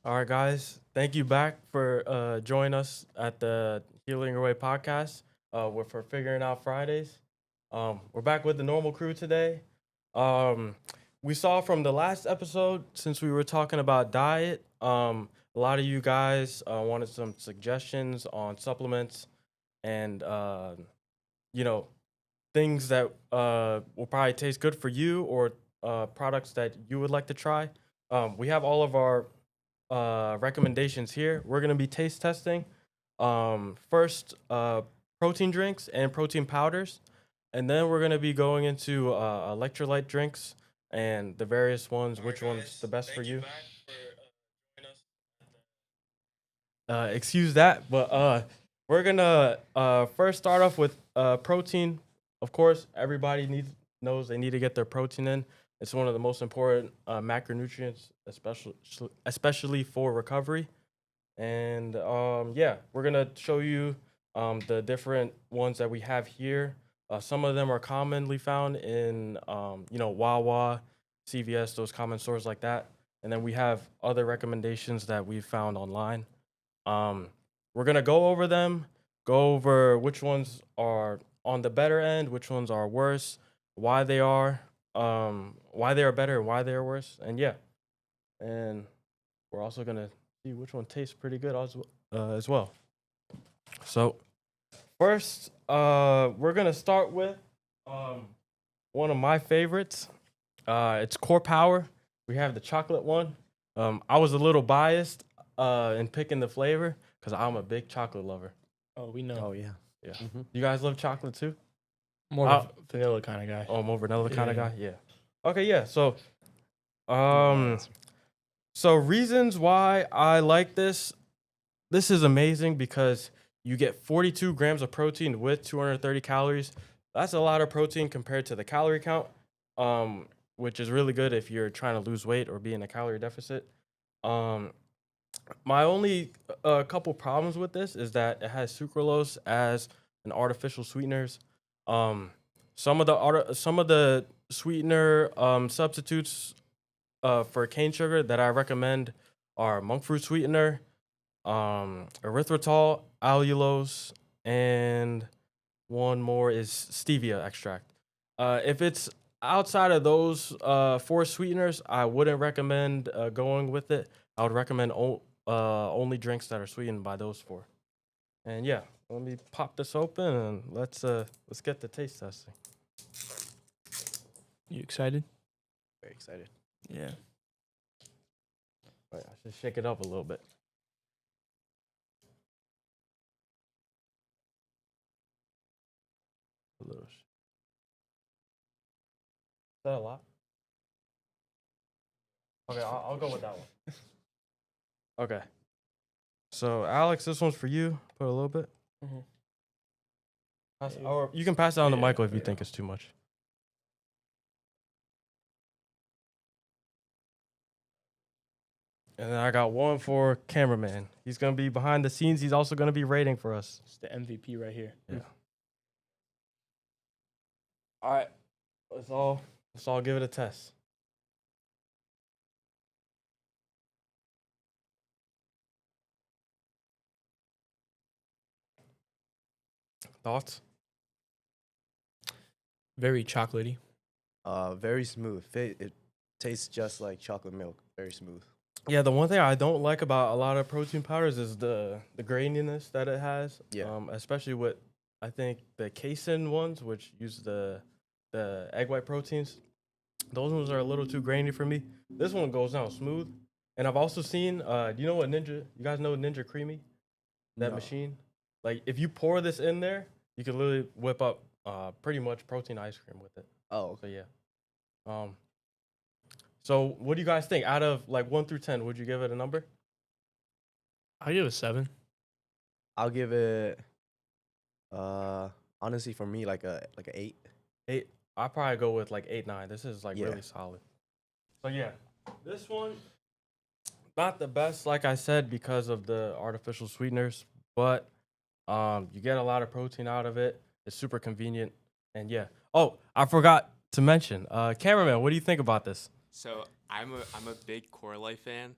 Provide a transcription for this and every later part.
All right, guys. Thank you back for joining us at the Healing Your Way podcast. We're for Figuring Out Fridays. We're back with the normal crew today. Um, we saw from the last episode, since we were talking about diet, a lot of you guys wanted some suggestions on supplements and, you know, things that will probably taste good for you or products that you would like to try. We have all of our recommendations here. We're gonna be taste testing. First, protein drinks and protein powders, and then we're gonna be going into electrolyte drinks and the various ones. Which one's the best for you? Excuse that, but we're gonna first start off with protein. Of course, everybody knows they need to get their protein in. It's one of the most important macronutrients, especially for recovery. And yeah, we're gonna show you the different ones that we have here. Some of them are commonly found in Wawa, CVS, those common stores like that. And then we have other recommendations that we've found online. Um, we're gonna go over them, go over which ones are on the better end, which ones are worse, why they are better, and why they are worse, and yeah, and we're also gonna see which one tastes pretty good as well. So first, we're gonna start with um, one of my favorites. It's Core Power. We have the chocolate one. I was a little biased in picking the flavor because I'm a big chocolate lover. Oh, we know. Oh yeah. Yeah. Mhm. You guys love chocolate too? More Uh, of a vanilla kind of guy. Oh, more vanilla kind of Yeah. guy. Yeah. Okay. Yeah. So, Good um, answer. so reasons why I like this. This is amazing because you get 42 grams of protein with 230 calories. That's a lot of protein compared to the calorie count, um, which is really good if you're trying to lose weight or be in a calorie deficit. Um, my only couple problems with this is that it has sucralose as an artificial sweeteners. Um, some of the sweetener substitutes for cane sugar that I recommend are monk fruit sweetener, erythritol, allulose, and one more is stevia extract. If it's outside of those four sweeteners, I wouldn't recommend going with it. I would recommend only drinks that are sweetened by those four. And yeah, let me pop this open and let's get the taste testing. You excited? Very excited. Yeah. Wait, I should shake it up a little bit. A little. Is that a lot? Okay, I'll go with that one. Okay. So Alex, this one's for you. Put a little bit. Mhm. Or you can pass it on to Yeah, Michael if you yeah. think it's too much. And then I got one for cameraman. He's gonna be behind the scenes. He's also gonna be rating for us. It's the MVP right here. Yeah. All right. Let's all give it a test. Thoughts? Very chocolatey. Very smooth. It tastes just like chocolate milk. Very smooth. Yeah, the one thing I don't like about a lot of protein powders is the graininess that it has. Yeah. Especially with I think the casein ones, which use the egg white proteins. Those ones are a little too grainy for me. This one goes down smooth. And I've also seen do you know what Ninja you guys know Ninja Creamy? That No. machine? Like if you pour this in there, you can literally whip up pretty much protein ice cream with it. Oh, So yeah. Um so what do you guys think? Out of like 1 through 10, would you give it a number? I'll give it a 7. I'll give it. Honestly, for me, like a 8. 8. I probably go with like 8, 9. This is like Yeah. really solid. So yeah, this one not the best, like I said, because of the artificial sweeteners, but you get a lot of protein out of it. It's super convenient, and yeah. Oh, I forgot to mention, cameraman. What do you think about this? So I'm a big Core Life fan.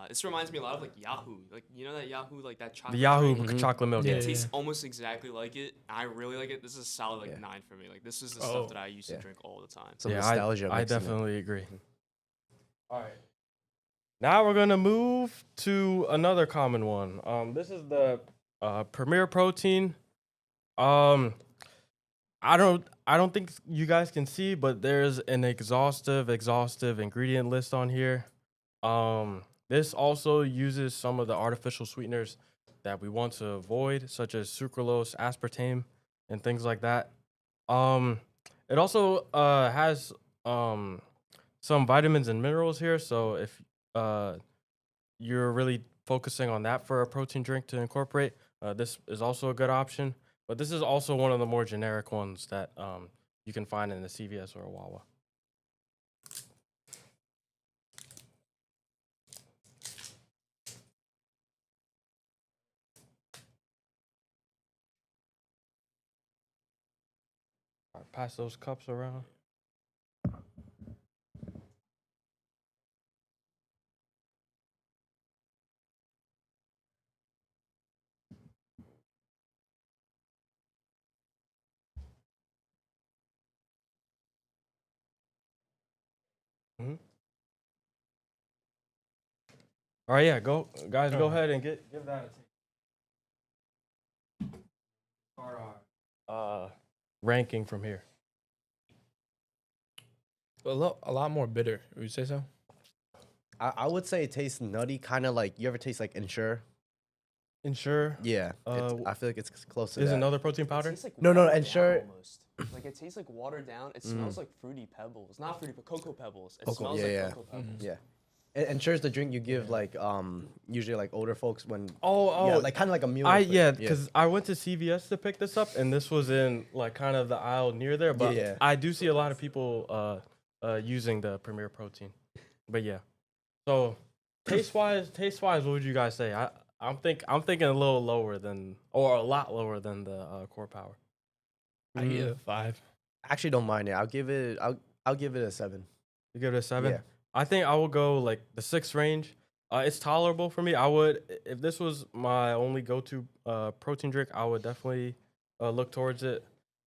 This reminds me a lot of like Yahoo. Like you know that Yahoo, like that chocolate. The Yahoo drink? Mhm. chocolate milk. Yeah, It Yeah. tastes almost exactly like it. I really like it. This is a solid like Yeah. 9 for me. Like this is the Oh. stuff that I used Yeah. to drink all the time. Some Yeah, nostalgia. I mixed in it. definitely agree. Mhm. All right. Now we're gonna move to another common one. This is the Premier Protein. I don't think you guys can see, but there's an exhaustive ingredient list on here. This also uses some of the artificial sweeteners that we want to avoid, such as sucralose, aspartame, and things like that. It also has some vitamins and minerals here. So if you're really focusing on that for a protein drink to incorporate, this is also a good option. But this is also one of the more generic ones that you can find in the CVS or a Wawa. All right, pass those cups around. All right, yeah, go guys, go ahead and give that a take. Start our ranking from here. A lot more bitter. Would you say so? I would say it tastes nutty, kind of like you ever taste like Ensure. Ensure Yeah, Uh, I feel like it's close to is that. another protein It powder. tastes like No, watered Ensure- down almost. Like it tastes like watered down. It smells like fruity pebbles. Not fruity, but cocoa pebbles. It Cocoa, smells yeah, like yeah. cocoa pebbles. Yeah, Ensure's the drink you give like usually like older folks when Oh, yeah, like kind of like a meal. I real quick. yeah, because I went to CVS to pick this up, and this was in like kind of the aisle near there. But Yeah. I do see a lot of people using the Premier Protein. But yeah, so taste wise, what would you guys say? I'm thinking a little lower than, or a lot lower than the Core Power. I give it a 5. I actually don't mind it. I'll give it a 7. You give it a 7. Yeah. I think I will go like the 6 range. It's tolerable for me. I would, if this was my only go-to protein drink, I would definitely look towards it.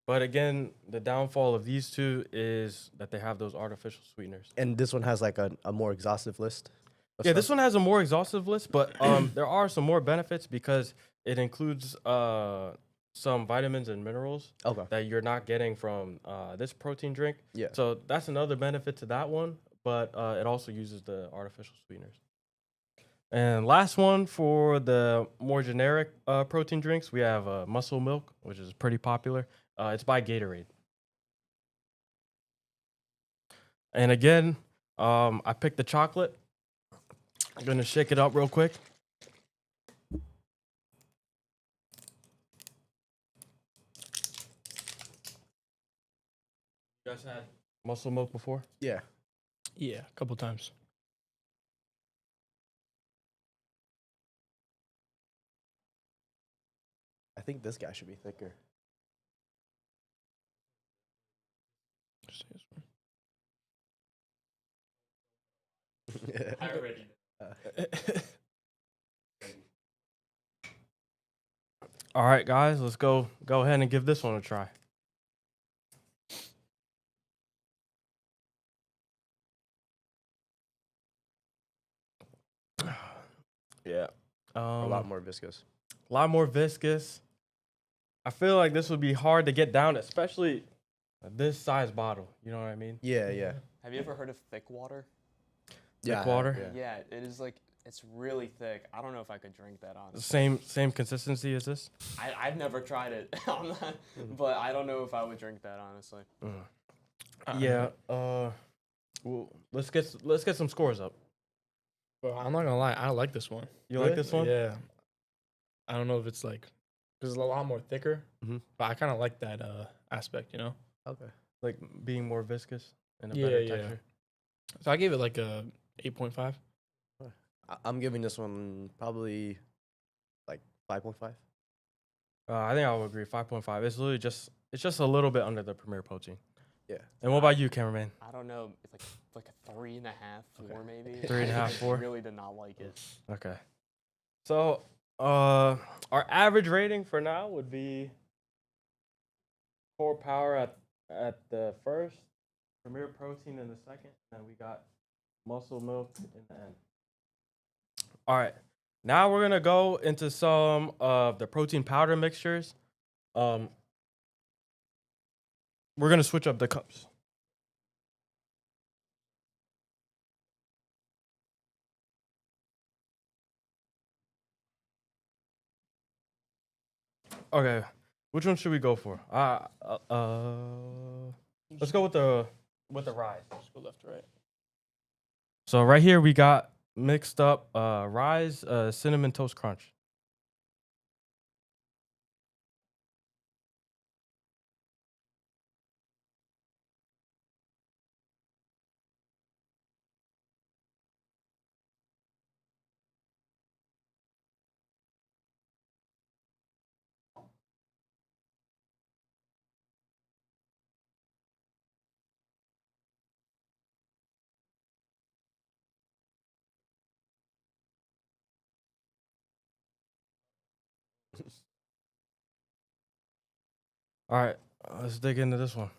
But again, the downfall of these two is that they have those artificial sweeteners. And this one has like a more exhaustive list. of Yeah, this stuff. one has a more exhaustive list, but there are some more benefits because it includes some vitamins and minerals Okay. that you're not getting from this protein drink. Yeah. So that's another benefit to that one, but it also uses the artificial sweeteners. And last one for the more generic protein drinks, we have Muscle Milk, which is pretty popular. It's by Gatorade. And again, I picked the chocolate. I'm gonna shake it up real quick. You guys had Muscle Milk before? Yeah. Yeah, a couple times. I think this guy should be thicker. Just say this one. I already. All right, guys, let's go ahead and give this one a try. Yeah. A lot more viscous. A lot more viscous. I feel like this would be hard to get down, especially this size bottle. You know what I mean? Yeah, yeah. Have you ever heard of thick water? Yeah, I have, water? Yeah, it is like it's really thick. I don't know if I could drink that honestly. Same consistency as this. I've never tried it, I'm not, but I don't know if I would drink that honestly. Yeah. Well, let's get some scores up. Bro, I'm not gonna lie, I like this one. You like this one? Yeah. I don't know if it's like, because it's a lot more thicker, Mhm. but I kind of like that aspect, you know? Okay. Like being more viscous and a Yeah, better yeah. texture. So I gave it like a 8.5. I'm giving this one probably like 5.5. I think I would agree. 5.5. It's just a little bit under the Premier Protein. Yeah. And what about you, cameraman? I don't know, it's like a 3.5, 4 maybe. 3.5, I 4? really did not like it. Okay. So, our average rating for now would be Core Power at the first, Premier Protein in the second, and we got Muscle Milk in the end. All right. Now we're gonna go into some of the protein powder mixtures. We're gonna switch up the cups. Okay. Which one should we go for? Let's go with the Rise. Just go left to right. So right here we got mixed up Rise Cinnamon Toast Crunch. All right, let's dig into this one.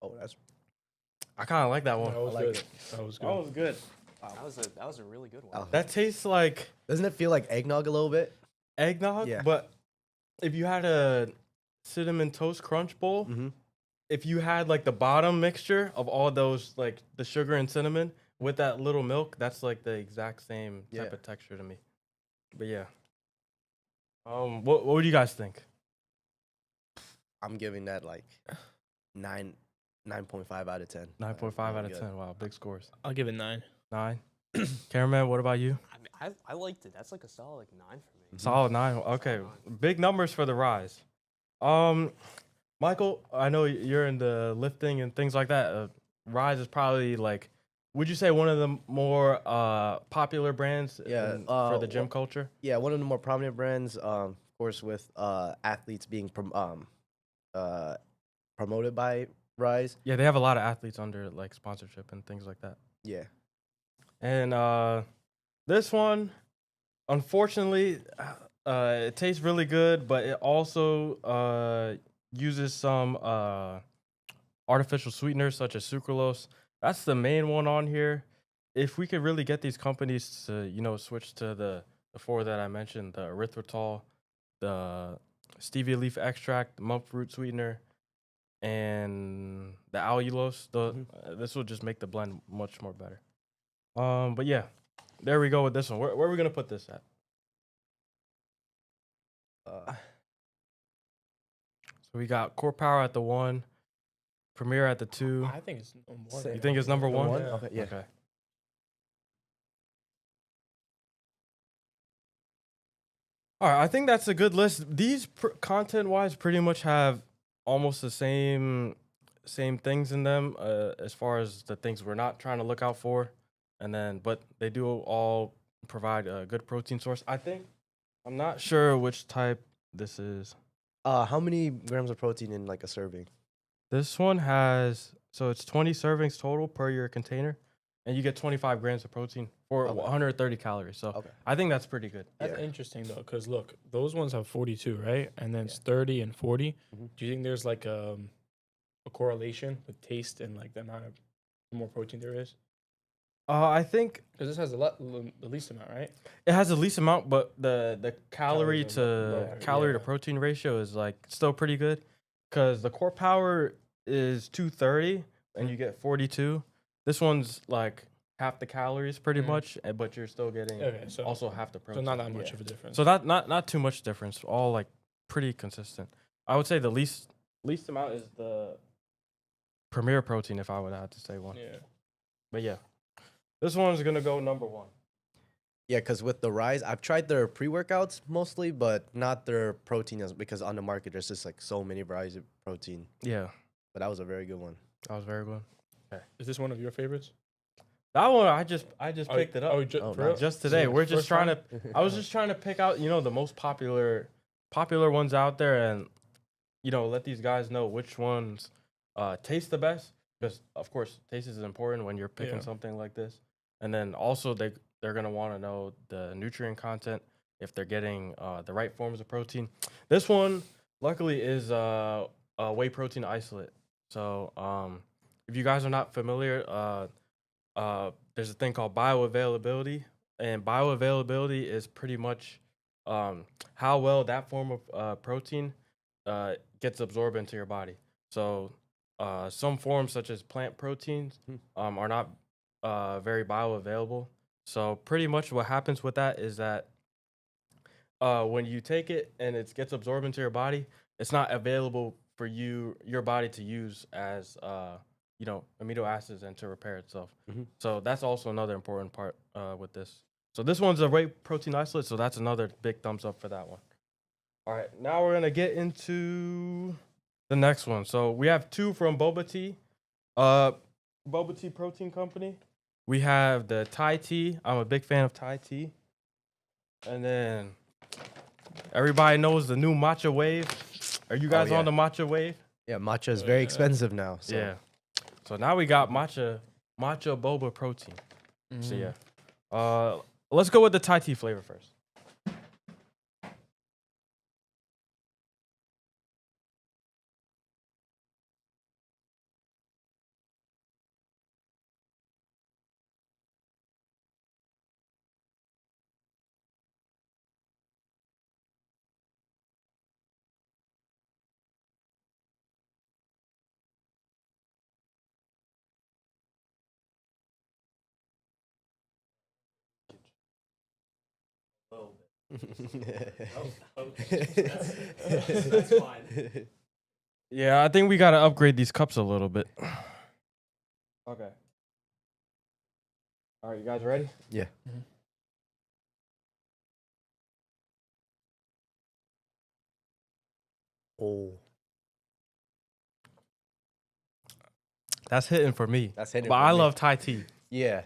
Oh, that's I kind of like that one. That was like good. it. That was good. That was good. That was a really good one. Oh. That tastes like doesn't it feel like eggnog a little bit? eggnog, Yeah. but if you had a cinnamon toast crunch bowl, Mm-hmm. if you had like the bottom mixture of all those like the sugar and cinnamon with that little milk, that's like the exact same type Yeah. of texture to me. But yeah. What would you guys think? I'm giving that like 9.5 out of 10. 9.5 out of 10. Wow, big scores. I'll give it 9. 9. Cameraman, what about you? I mean, I liked it. That's like a solid like 9 for me. Solid 9. Okay. Solid Big numbers for the Rise. Michael, I know you're into lifting and things like that. Rise is probably like, would you say one of the more popular brands Yeah, for the gym culture? Yeah, one of the more prominent brands, of course, with athletes being promoted by Rise. Yeah, they have a lot of athletes under like sponsorship and things like that. Yeah. And this one, unfortunately, it tastes really good, but it also uses some artificial sweeteners such as sucralose. That's the main one on here. If we could really get these companies to, switch to the 4 that I mentioned, the erythritol, the stevia leaf extract, the monk fruit sweetener, and the allulose, this will just make the blend much more better. But yeah, there we go with this one. Where are we gonna put this at? So we got Core Power at the 1, Premier at the 2. I think it's no more. Same. You think it's number 1? one? Yeah. Okay, yeah. Okay. All right, I think that's a good list. These content-wise pretty much have almost the same things in them as far as the things we're not trying to look out for, but they do all provide a good protein source. I'm not sure which type this is. How many grams of protein in like a serving? This one has, so it's 20 servings total per your container, and you get 25 grams of protein for Okay. 130 calories. So Okay. I think that's pretty good. That's Yeah. interesting though, because look, those ones have 42, right? And then it's 30 and 40. Mhm. Do you think there's like a correlation with taste and like the amount of the more protein there is? I think Because this has the least amount, right? it has the least amount, but the calorie Calories to are lower, calorie to yeah. protein ratio is like still pretty good, because the Core Power is 230 and you get 42. This one's like half the calories pretty Mhm. much, but you're still getting Okay, so also half the so protein. not that much Yeah. of a difference. So not too much difference. All like pretty consistent. I would say the least amount is the Premier Protein if I would have to say one. yeah. But yeah, this one's gonna go number 1. Yeah, because with the Rise, I've tried their pre-workouts mostly, but not their protein because on the market there's just like so many varieties of protein. Yeah, But that was a very good one. that was very good. Is this one of your favorites? That one I just picked it up. Oh, Oh, for nice. real? Just today. So We're just first trying time? to. I was just trying to pick out, the most popular popular ones out there, and let these guys know which ones taste the best. Because of course, taste is important when you're picking Yeah. something like this. And then also they're gonna want to know the nutrient content, if they're getting the right forms of protein. This one, luckily, is a whey protein isolate. So if you guys are not familiar, there's a thing called bioavailability, and bioavailability is pretty much how well that form of protein gets absorbed into your body. So some forms, such as plant proteins, are not very bioavailable. So pretty much what happens with that is that when you take it and it gets absorbed into your body, it's not available for your body to use as amino acids and to repair itself. Mhm. So that's also another important part with this. So this one's a whey protein isolate, so that's another big thumbs up for that one. All right, now we're gonna get into the next one. So we have two from Boba Tea, Boba Tea Protein Company. We have the Thai tea. I'm a big fan of Thai tea. And then everybody knows the new matcha wave. Are you guys yeah. on the matcha wave? Yeah, matcha is very expensive now. So. Yeah. So now we got matcha boba protein. So yeah. Let's go with the Thai tea flavor first. That's fine. Yeah, I think we gotta upgrade these cups a little bit. Okay. All right, you guys ready? Yeah. Oh, That's hitting for me. that's hitting. But for I me. love Thai tea. Yeah.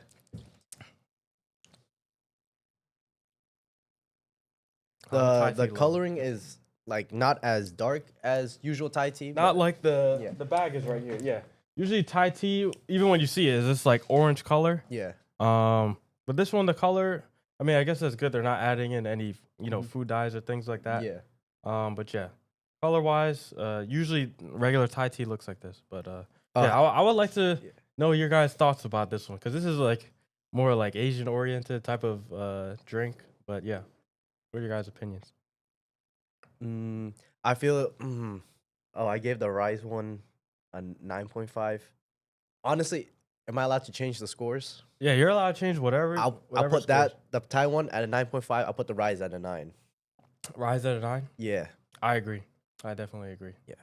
Thai The tea lover. coloring is like not as dark as usual Thai tea. Not but- like the Yeah. bag is right here. Yeah. Usually Thai tea, even when you see it, is this like orange color. Yeah. But this one, the color, I mean, I guess that's good. They're not adding in any, food dyes or things like that. Yeah. But yeah, color wise, usually regular Thai tea looks like this. But yeah, I would like to Yeah. know your guys' thoughts about this one, because this is like more like Asian oriented type of drink. But yeah, what are your guys' opinions? I feel. Oh, I gave the rice one a 9.5. Honestly, am I allowed to change the scores? Yeah, you're allowed to change whatever. I'll whatever put that the Thai one at a 9.5. I'll put the rice at a 9. Rise at a 9. Yeah. I agree. I definitely agree. Yeah.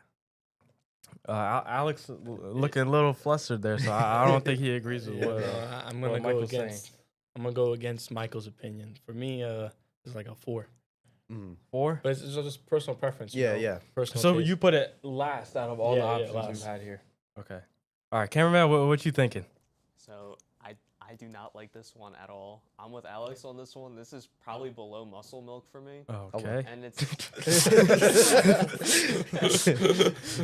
Alex looking a little flustered there, so I don't think he agrees with what. I'm what gonna go Michael's against. I'm gonna go against Michael's opinion. For me, it's like a 4. 4. But it's just personal preference. you Yeah. know, Yeah. Personal. So taste. you put it last out of all the Yeah, options last. we've had here. Okay. All right, cameraman, what you thinking? So I do not like this one at all. I'm with Alex on this one. This is probably below muscle milk for me. Okay. And it's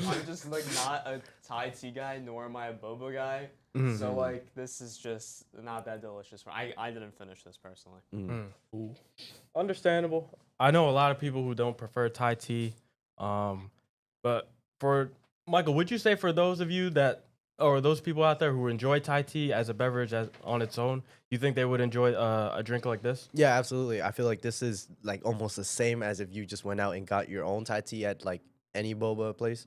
I'm just like not a Thai tea guy, nor am I a boba guy. So like this is just not that delicious. I didn't finish this personally. Ooh. Understandable. I know a lot of people who don't prefer Thai tea. But for Michael, would you say for those of you that, or those people out there who enjoy Thai tea as a beverage on its own, you think they would enjoy a drink like this? Yeah, absolutely. I feel like this is like almost the same as if you just went out and got your own Thai tea at like any boba place.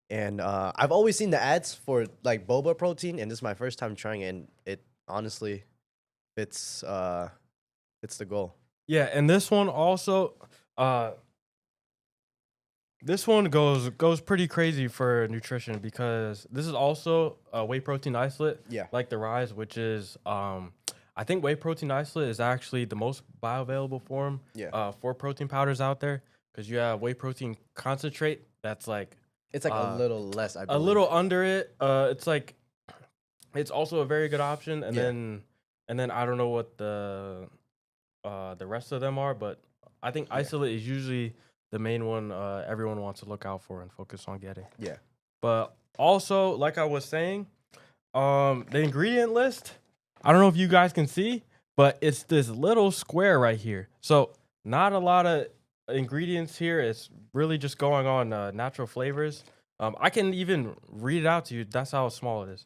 And I've always seen the ads for like boba protein, and this is my first time trying it. And it honestly, it's the goal. Yeah, and this one also, this one goes pretty crazy for nutrition, because this is also a whey protein isolate. Yeah. Like the Rise, which is I think whey protein isolate is actually the most bioavailable form for protein powders out there, because you have whey protein concentrate that's like It's like a little less. I a believe. little under it. It's like it's also a very good option, and Yeah. then I don't know what the rest of them are, but I think isolate is usually the main one everyone wants to look out for and focus on getting. Yeah. But also, like I was saying, the ingredient list, I don't know if you guys can see, but it's this little square right here. So not a lot of ingredients here. It's really just going on natural flavors. I can even read it out to you. That's how small it is.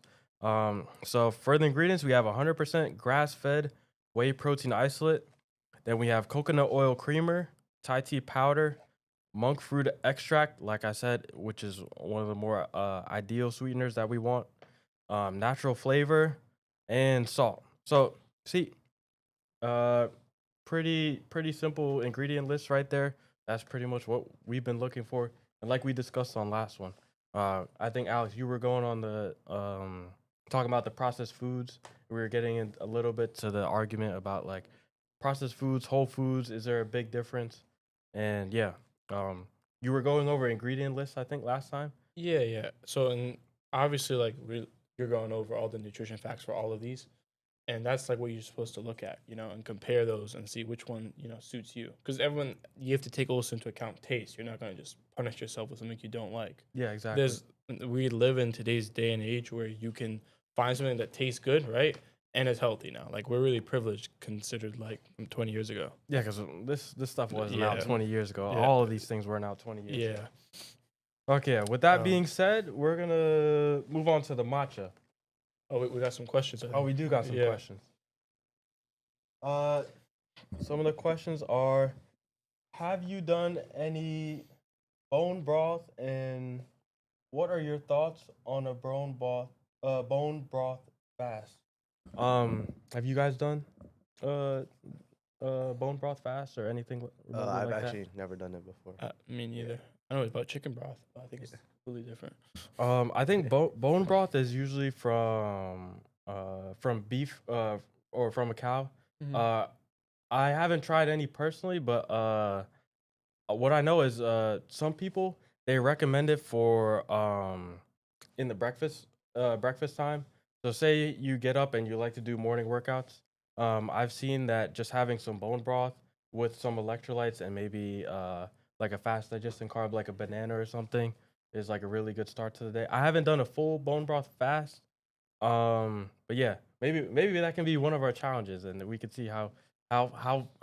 So for the ingredients, we have 100% grass-fed whey protein isolate. Then we have coconut oil creamer, Thai tea powder, monk fruit extract, like I said, which is one of the more ideal sweeteners that we want, natural flavor, and salt. So see, uh, pretty simple ingredient list right there. That's pretty much what we've been looking for, and like we discussed on last one. I think Alex, you were going on the talking about the processed foods. We were getting in a little bit to the argument about like processed foods, whole foods. Is there a big difference? And yeah, you were going over ingredient lists, I think, last time. Yeah. So, and obviously, like you're going over all the nutrition facts for all of these, and that's like what you're supposed to look at, and compare those and see which one suits you. Because you have to take also into account taste. You're not gonna just punish yourself with something you don't like. Yeah, exactly. We live in today's day and age where you can find something that tastes good, right? And is healthy now. Like we're really privileged considered like from 20 years ago. Yeah, because this stuff wasn't out Yeah. 20 years ago. Yeah. All of these things weren't out 20 years Yeah. ago. Okay, with that Um, being said, we're gonna move on to the matcha. Oh, we got some questions. I Oh, think. we do got some Yeah. questions. Some of the questions are: have you done any bone broth, and what are your thoughts on a bone broth fast? Have you guys done uh bone broth fast or anything remotely I've like actually never done it before. Me neither. I know it's about chicken broth, but I think it's completely different. that? I think bone broth is usually from beef or from a cow. Mhm. I haven't tried any personally, but what I know is some people they recommend it for in the breakfast time. So say you get up and you like to do morning workouts. I've seen that just having some bone broth with some electrolytes and maybe like a fast digesting carb like a banana or something is like a really good start to the day. I haven't done a full bone broth fast. But yeah, maybe that can be one of our challenges, and we could see how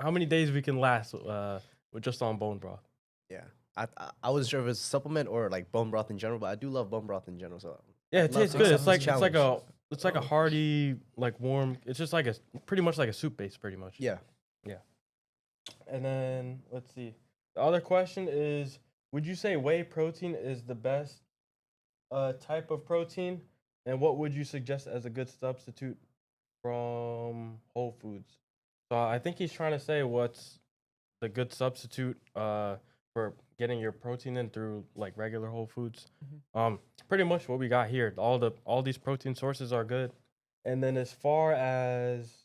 many days we can last with just on bone broth. Yeah. I wasn't sure if it's a supplement or like bone broth in general, but I do love bone broth in general. So Yeah, I'd it love tastes to good. accept It's this like challenge. it's like a hearty, like warm. It's just like pretty much like a soup base, pretty much. Yeah. And then let's see. The other question is: would you say whey protein is the best type of protein, and what would you suggest as a good substitute from Whole Foods? So I think he's trying to say what's the good substitute for getting your protein in through like regular Whole Foods. Pretty much what we got here. All these protein sources are good. And then as far as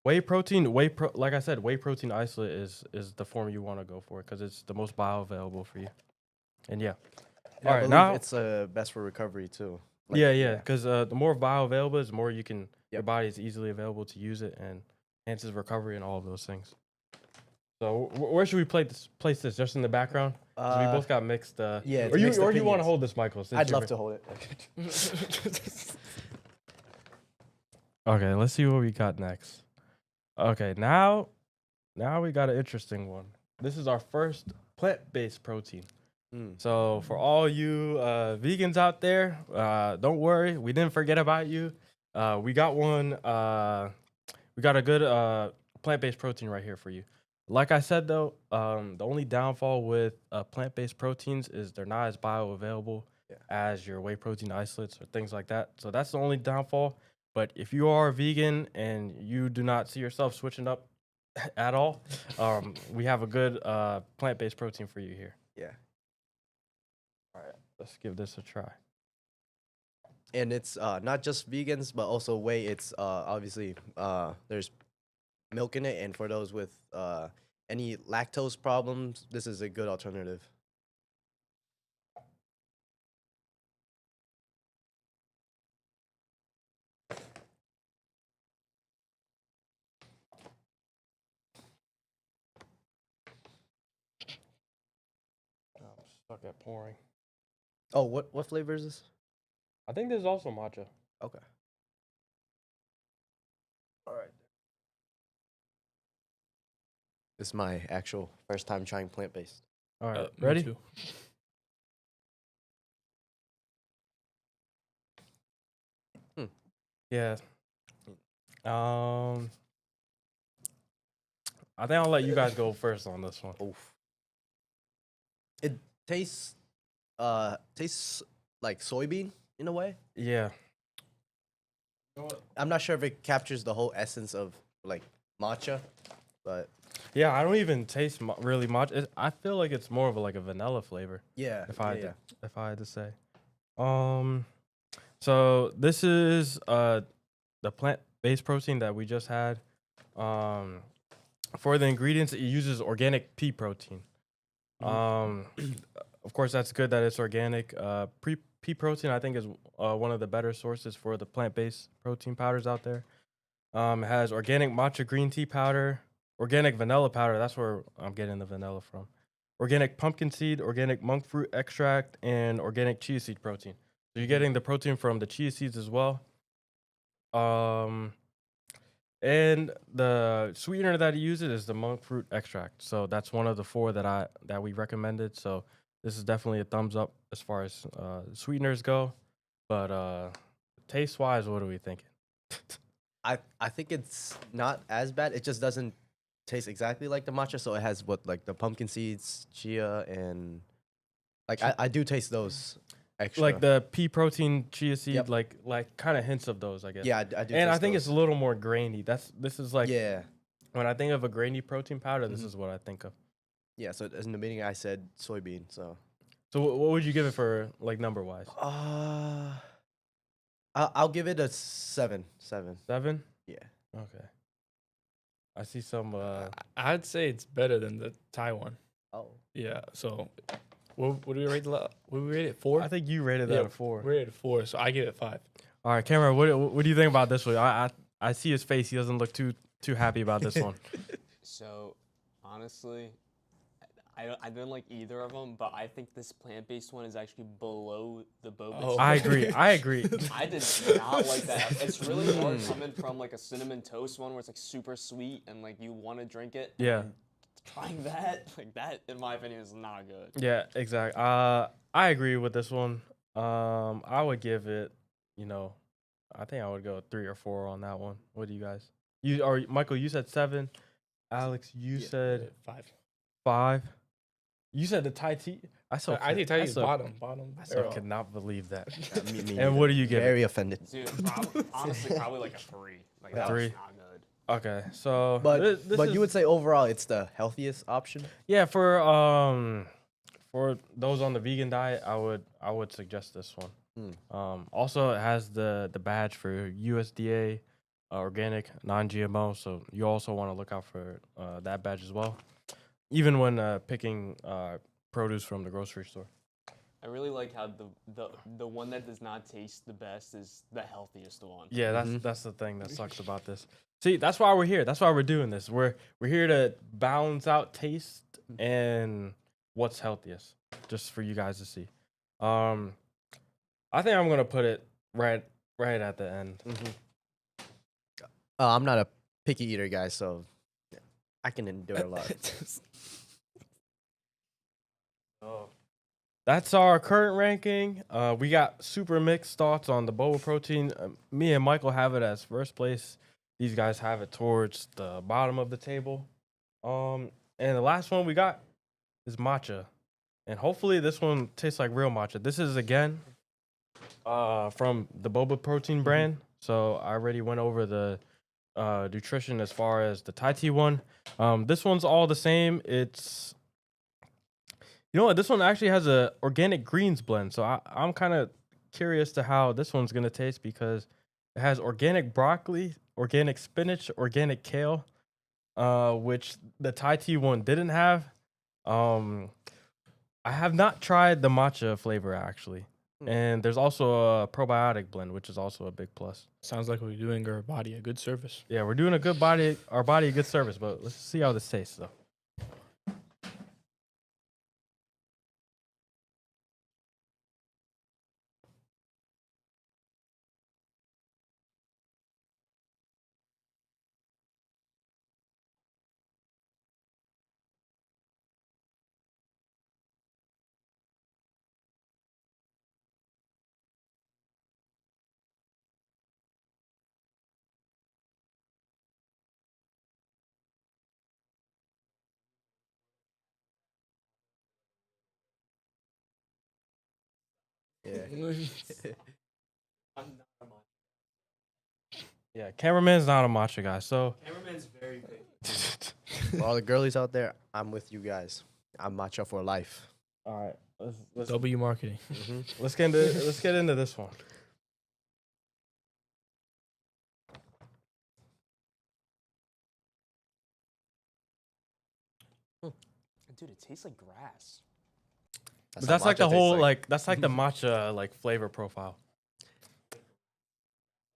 whey protein, like I said, whey protein isolate is the form you want to go for because it's the most bioavailable for you. And yeah. I All right, believe now it's best for recovery too. yeah, because the more bioavailable is, the more you can your Yep. body is easily available to use it and enhances recovery and all of those things. So where should we place this? Just in the background? 'Cause we both got mixed. yeah, Or it's mixed you want to opinions. hold this, Michael? since I'd you're love to hold it. Okay, let's see what we got next. Okay, now we got an interesting one. This is our first plant-based protein. So for all you vegans out there, don't worry, we didn't forget about you. We got one. We got a good plant-based protein right here for you. Like I said though, the only downfall with plant-based proteins is they're not as bioavailable as your whey protein isolates or things like that. So that's the only downfall. But if you are a vegan and you do not see yourself switching up at all, we have a good plant-based protein for you here. Yeah. All right, let's give this a try. And it's not just vegans, but also whey. It's obviously there's milk in it, and for those with any lactose problems, this is a good alternative. Suck at pouring. Oh, what flavor is this? I think this is also matcha. Okay. All right. This is my actual first time trying plant based. All right. Me Ready? too. Yeah. I think I'll let you guys go first on this one. Oof. It tastes like soybean in a way. Yeah. I'm not sure if it captures the whole essence of like matcha, but Yeah, I don't even taste really much. I feel like it's more of like a vanilla flavor. yeah. If I had to say. So this is the plant-based protein that we just had. For the ingredients, it uses organic pea protein. Of course, that's good that it's organic. Pea protein, I think, is one of the better sources for the plant-based protein powders out there. It has organic matcha green tea powder, organic vanilla powder. That's where I'm getting the vanilla from. Organic pumpkin seed, organic monk fruit extract, and organic chia seed protein. So you're getting the protein from the chia seeds as well. And the sweetener that he uses is the monk fruit extract. So that's one of the 4 that we recommended. So this is definitely a thumbs up as far as sweeteners go. But taste wise, what are we thinking? I think it's not as bad. It just doesn't taste exactly like the matcha. So it has like the pumpkin seeds, chia, and like I do taste those extra. Like the pea protein chia seed, Yep. like kind of hints of those, I guess. yeah, I do. And I taste think those. it's a little more grainy. This is like yeah. when I think of a grainy protein powder, this Mhm. is what I think of. Yeah, so in the beginning I said soybean, so So what would you give it for like number wise? I'll give it a 7. 7. 7? Yeah. Okay. I see some. I'd say it's better than the Thai one. Oh. Yeah. So, what do we rate what do we rate it? 4? I think you rated that Yeah, a 4. we rated 4, so I give it 5. All right, Cameron. What do you think about this one? I see his face. He doesn't look too happy about this one. So, honestly, I didn't like either of them, but I think this plant-based one is actually below the boba. Oh. I agree. I agree. I did not like that. It's really hard coming from like a cinnamon toast one where it's like super sweet and like you want to drink it. Yeah. Trying that, like that, in my opinion, is not good. Yeah. Exactly. I agree with this one. I would give it. I think I would go 3 or 4 on that one. What do you guys? Michael? You said 7. Alex, you said 5. 5. You said the Thai tea. I think Thai is bottom. I so barrel. could not believe that. Me And what do you give it? Very offended. Dude, honestly, probably like a 3. Like that 3? was not good. Okay, so But this but is- you would say overall it's the healthiest option? yeah, for those on the vegan diet, I would suggest this one. Also it has the badge for USDA organic non-GMO, so you also want to look out for that badge as well, even when picking produce from the grocery store. I really like how the one that does not taste the best is the healthiest one. Yeah, that's the thing that sucks about this. See, that's why we're here. That's why we're doing this. We're here to balance out taste and what's healthiest, just for you guys to see. I think I'm gonna put it right at the end. I'm not a picky eater, guys, so I can endure a lot. That's our current ranking. We got super mixed thoughts on the boba protein. Me and Michael have it as first place. These guys have it towards the bottom of the table. And the last one we got is matcha. And hopefully this one tastes like real matcha. This is again from the boba protein brand. So I already went over the nutrition as far as the Thai tea one. This one's all the same. It's You know what? This one actually has a organic greens blend. So I'm kind of curious to how this one's gonna taste because it has organic broccoli, organic spinach, organic kale, which the Thai tea one didn't have. I have not tried the matcha flavor actually, and there's also a probiotic blend, which is also a big plus. Sounds like we're doing our body a good service. Yeah, we're doing our body a good service, but let's see how this tastes though. Yeah. Yeah, cameraman's not a matcha guy, so Cameraman's very big. For all the girlies out there, I'm with you guys. I'm matcha for life. all right, let's W marketing. let's get into this one. Dude, it tastes like grass. But that's how like the matcha tastes whole like that's like the matcha like flavor profile.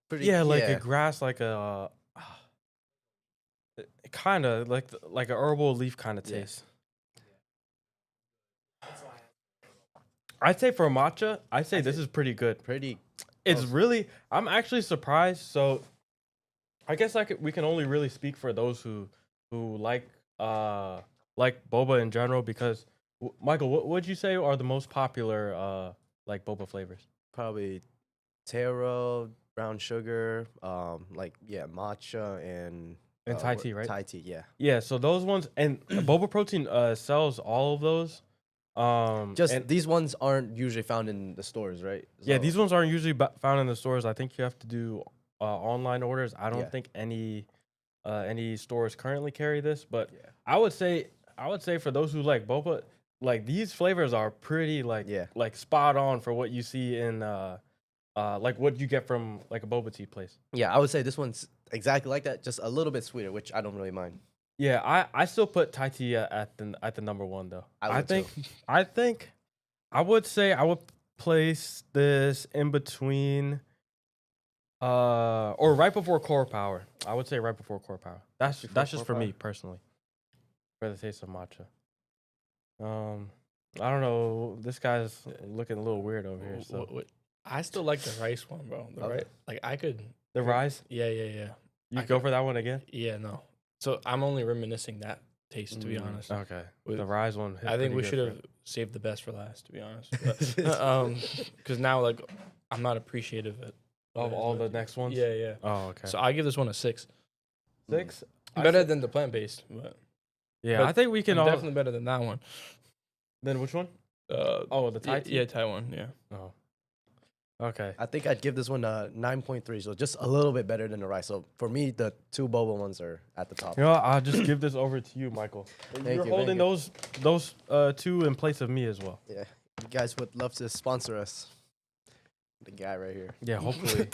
pretty, Yeah, like a grass, like a kind of like a herbal leaf kind of Yeah. taste. I'd say for matcha, I'd say this is pretty good. pretty. It's close. really, I'm actually surprised. So, I guess we can only really speak for those who like boba in general because Michael, what would you say are the most popular like boba flavors? Probably taro, brown sugar, matcha and Thai tea, right? Thai tea, yeah. Yeah, so those ones and boba protein sells all of those. Just and- these ones aren't usually found in the stores, right? yeah, So- these ones aren't usually found in the stores. I think you have to do online orders. I don't Yeah. think any stores currently carry this, but Yeah. I would say for those who like boba, like these flavors are pretty like Yeah. like spot on for what you see in like what you get from like a boba tea place. Yeah, I would say this one's exactly like that, just a little bit sweeter, which I don't really mind. Yeah, I still put Thai tea at the number one though. I would too. I think I would say I would place this in between or right before Core Power. I would say right before Core Power. That's Before that's just Core for me Power? personally. For the taste of matcha. I don't know. This guy's looking a little weird over here. So I still like the rice one, bro. The Okay. right, like I could. the rise, Yeah, yeah, yeah. you I go could- for that one again? Yeah, no. So I'm only reminiscing that taste, to be honest. Okay. With- The rise one. hit I think pretty we good should for have it. saved the best for last, to be honest. Because now, like, I'm not appreciative of all the next ones. Yeah, yeah. Oh, okay. So I give this one a 6. 6. Better than the plant based, but Yeah, but I think we can all. definitely better than that one. Then which one? Oh, the Thai tea? Yeah, Thai one. Yeah. Oh. Okay. I think I'd give this one a 9.3, so just a little bit better than the rice. So for me, the two boba ones are at the top. You know, what, I'll just give this over to you, Michael. Thank You're you, holding thank those two in place of me as well. Yeah, you guys would love to sponsor us. The guy right here. Yeah, hopefully.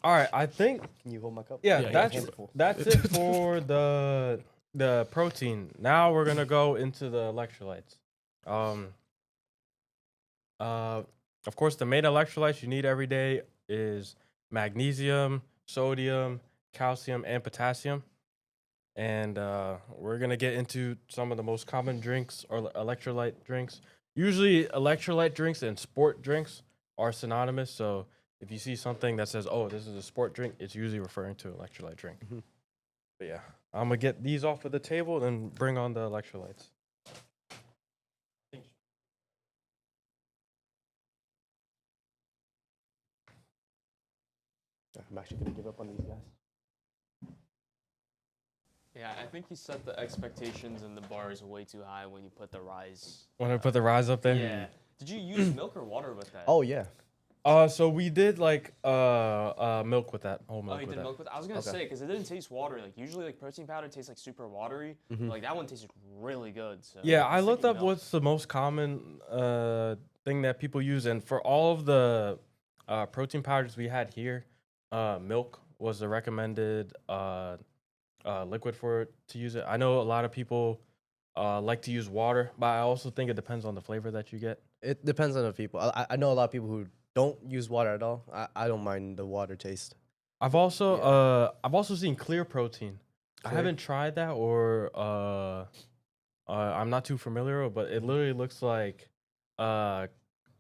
All right, I think Can you hold my cup? yeah, Yeah, that's wonderful. that's it for the protein. Now we're gonna go into the electrolytes. Of course, the main electrolytes you need every day is magnesium, sodium, calcium, and potassium. And we're gonna get into some of the most common drinks or electrolyte drinks. Usually, electrolyte drinks and sport drinks are synonymous. So if you see something that says, "Oh, this is a sport drink," it's usually referring to an electrolyte drink. Mhm. But yeah, I'm gonna get these off of the table and bring on the electrolytes. I'm actually gonna give up on these guys. Yeah, I think you set the expectations and the bars way too high when you put the rise. Want to put the rise up there? Yeah. Did you use milk or water with that? Oh yeah, So we did like milk with that. Whole milk Oh, you with did that. milk with. I was gonna Okay. say because it didn't taste watery. Like usually, like protein powder tastes like super watery. but, Mhm. like that one tasted really good. So Yeah, I I was looked thinking up milk. what's the most common thing that people use, and for all of the protein powders we had here, milk was the recommended liquid for it to use it. I know a lot of people like to use water, but I also think it depends on the flavor that you get. it depends on the people. I know a lot of people who don't use water at all. I don't mind the water taste. I've also seen clear protein. I Clear? haven't tried that or I'm not too familiar with, but it literally looks like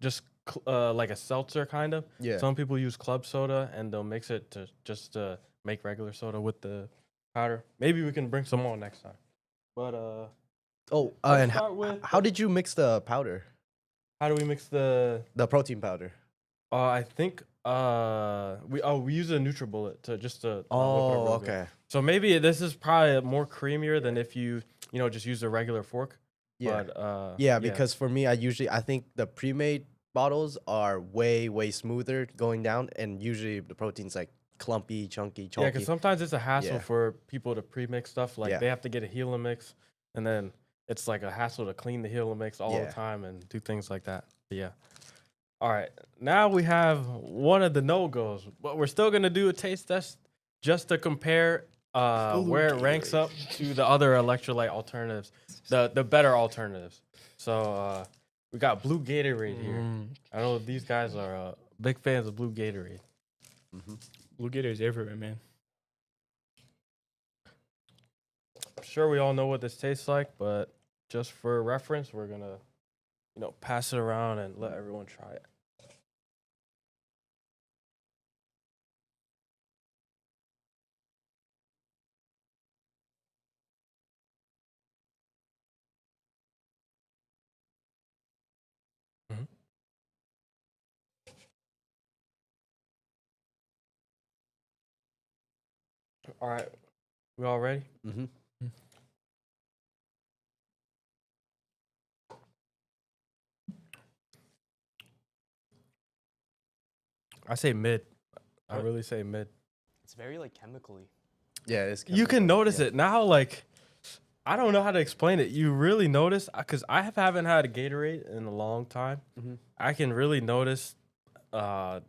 just like a seltzer kind of. Yeah. Some people use club soda and they'll mix it to just make regular soda with the powder. Maybe we can bring some more next time. But Oh, let's and start with how did you mix the powder? how do we mix the Protein powder. I think we use a NutriBullet to just to whip it up Oh, real good. okay. So maybe this is probably more creamier than if you just use a regular fork. Yeah. But Yeah, because for me, I think the pre-made bottles are way smoother going down, and usually the protein's like clumpy, chunky, yeah, chunky. because sometimes it's a hassle Yeah. for people to pre-mix stuff. Like Yeah. they have to get a Helix, and then it's like a hassle to clean the Helix all the Yeah. time and do things like that. But yeah. All right. Now we have one of the no-goes, but we're still gonna do a taste test just to compare where it ranks up to the other electrolyte alternatives, the better alternatives. So we got Blue Gatorade here. I know these guys are big fans of Blue Gatorade. Blue Gatorade's everywhere, man. I'm sure we all know what this tastes like, but just for reference, we're gonna, pass it around and let everyone try it. Mhm. All right, we all ready? Mm-hmm. I say mid. I What? really say mid. It's very like chemically. Yeah, it's You can chemical, notice yeah. it now. Like, I don't know how to explain it. You really notice because haven't had a Gatorade in a long time. Mhm. I can really notice the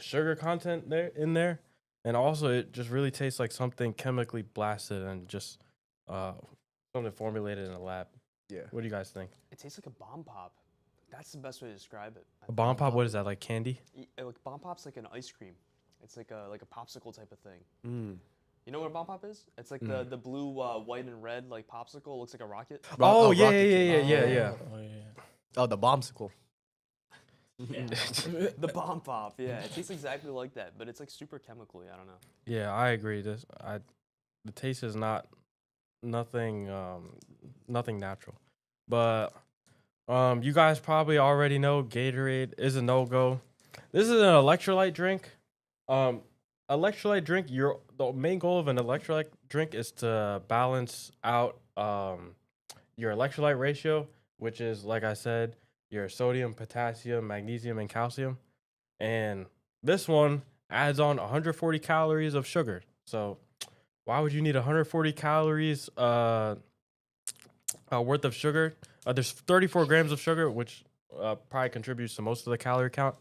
sugar content in there, and also it just really tastes like something chemically blasted and just something formulated in a lab. Yeah. What do you guys think? It tastes like a bomb pop. That's the best way to describe it. A bomb pop? What is that? Like candy? Like bomb pop's like an ice cream. It's like a popsicle type of thing. Mm. You know what a bomb pop is? It's like the blue, white, and red like popsicle. It looks like a rocket. Oh, yeah, Rocket King. yeah. Oh, yeah. Oh, the bombsicle. The bomb pop. Yeah, it tastes exactly like that, but it's like super chemically. I don't know. Yeah, I agree. The taste is nothing natural. But you guys probably already know Gatorade is a no-go. This is an electrolyte drink. Electrolyte drink, the main goal of an electrolyte drink is to balance out your electrolyte ratio, which is, like I said, your sodium, potassium, magnesium, and calcium. And this one adds on 140 calories of sugar. So why would you need 140 calories worth of sugar? There's 34 grams of sugar, which probably contributes to most of the calorie count.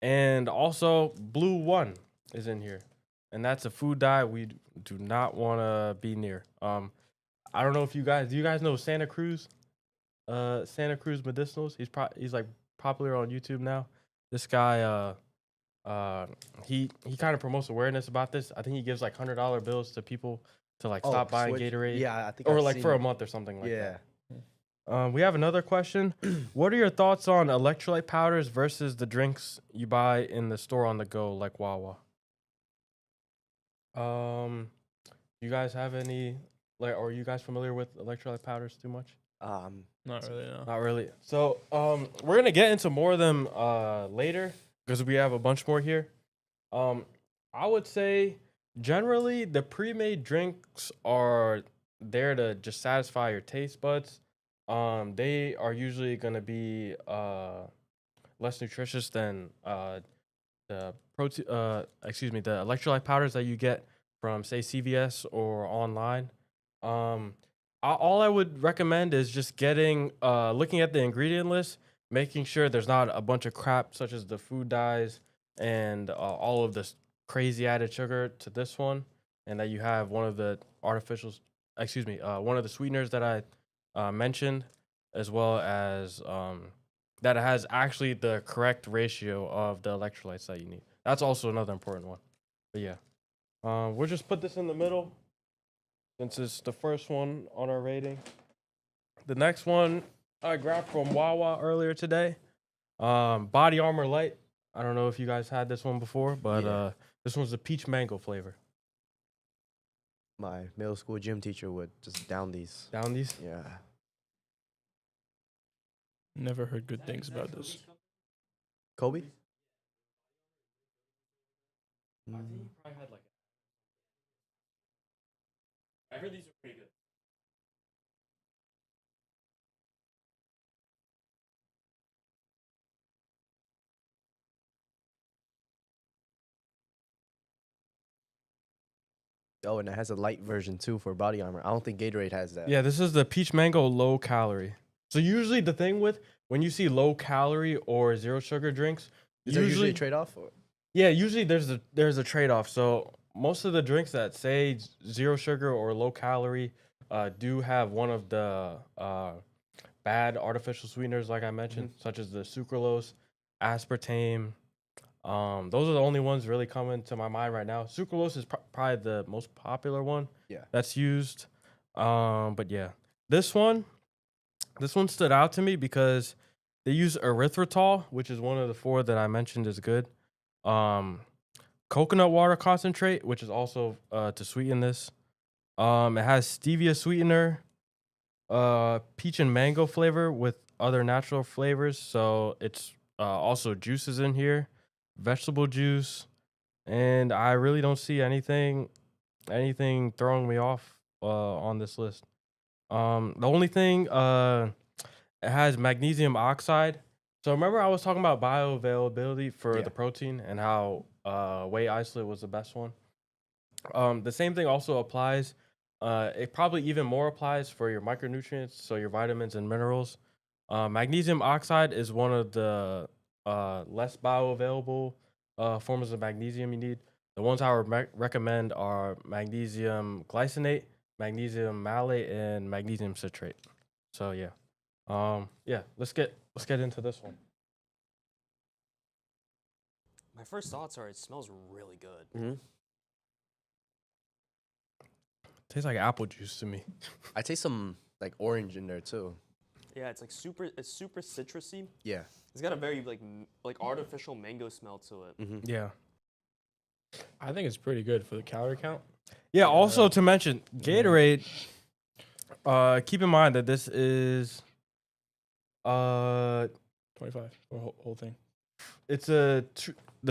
And also, Blue One is in here, and that's a food dye we do not want to be near. I don't know if do you guys know Santa Cruz? Santa Cruz Medicinals. He's like popular on YouTube now. This guy, he kind of promotes awareness about this. I think he gives like $100 bills to people to like stop buying switch- Gatorade. Yeah, I think or I've like seen for a it. month or something like Yeah. that. We have another question. What are your thoughts on electrolyte powders versus the drinks you buy in the store on the go, like Wawa? You guys have any or are you guys familiar with electrolyte powders too much? Not really, no. Not really. So, we're gonna get into more of them later because we have a bunch more here. I would say generally the pre-made drinks are there to just satisfy your taste buds. They are usually gonna be less nutritious than the the electrolyte powders that you get from say CVS or online. All I would recommend is just looking at the ingredient list, making sure there's not a bunch of crap such as the food dyes and all of this crazy added sugar to this one, and that you have one of the one of the sweeteners that I mentioned, as well as that it has actually the correct ratio of the electrolytes that you need. That's also another important one. But yeah, we'll just put this in the middle since it's the first one on our rating. The next one I grabbed from Wawa earlier today. Body Armor Light. I don't know if you guys had this one before, but Yeah. this one's the peach mango flavor. My middle school gym teacher would just down these. Down these? Yeah. Never heard good things about this. Kobe? I think you probably had like. I heard these are pretty good. Oh, and it has a light version too for body armor. I don't think Gatorade has that. Yeah, this is the peach mango low calorie. So usually the thing with when you see low calorie or zero sugar drinks, Is there usually a trade off? yeah, usually there's a trade off. So most of the drinks that say zero sugar or low calorie do have one of the bad artificial sweeteners, like I mentioned, such as the sucralose, aspartame. Those are the only ones really coming to my mind right now. Sucralose is probably the most popular one. Yeah. That's used. But yeah, this one stood out to me because they use erythritol, which is one of the 4 that I mentioned is good. Coconut water concentrate, which is also to sweeten this. It has stevia sweetener, peach and mango flavor with other natural flavors. So it's also juices in here, vegetable juice, and I really don't see anything throwing me off on this list. The only thing it has magnesium oxide. So remember I was talking about bioavailability for Yeah. the protein and how whey isolate was the best one. The same thing also applies. It probably even more applies for your micronutrients, so your vitamins and minerals. Magnesium oxide is one of the less bioavailable forms of magnesium you need. The ones I would recommend are magnesium glycinate, magnesium malate, and magnesium citrate. So yeah, let's get into this one. My first thoughts are it smells really good. Mm-hmm. Tastes like apple juice to me. I taste some like orange in there too. Yeah, it's like super citrusy. Yeah. It's got a very like artificial mango smell to it. Mm-hmm. Yeah. I think it's pretty good for the calorie count. Yeah. Also to mention, Gatorade. Keep in mind that this is 25 for whole thing. it's the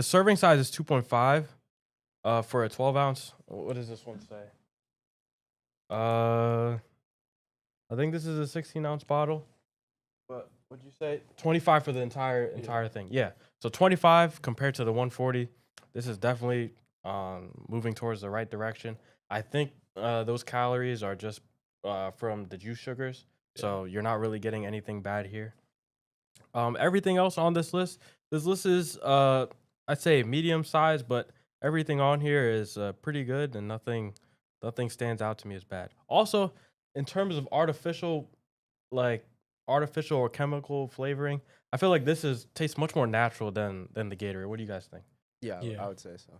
serving size is 2.5 for a 12 ounce. What does this one say? I think this is a 16 ounce bottle. But what'd you say? 25 for the entire thing. Yeah. So 25 compared to the 140. This is definitely moving towards the right direction. I think those calories are just from the juice sugars. So you're not really getting anything bad here. Everything else on this list is I'd say medium size, but everything on here is pretty good and nothing stands out to me as bad. Also, in terms of artificial or chemical flavoring, I feel like this tastes much more natural than the Gatorade. What do you guys think? Yeah, Yeah. I would say so.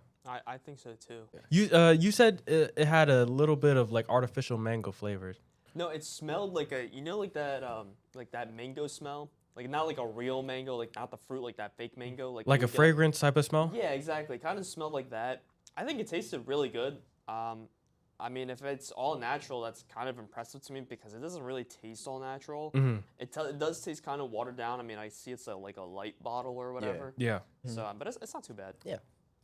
I think so too. You said it had a little bit of like artificial mango flavors. No, it smelled like like that mango smell. Like not like a real mango, like not the fruit, like that fake mango. Like Like you a would get- fragrance type of smell? Yeah, exactly. Kind of smelled like that. I think it tasted really good. I mean, if it's all natural, that's kind of impressive to me because it doesn't really taste all natural. Mm-hmm. It does taste kind of watered down. I mean, I see it's like a light bottle or whatever. Yeah. So, but it's not too bad.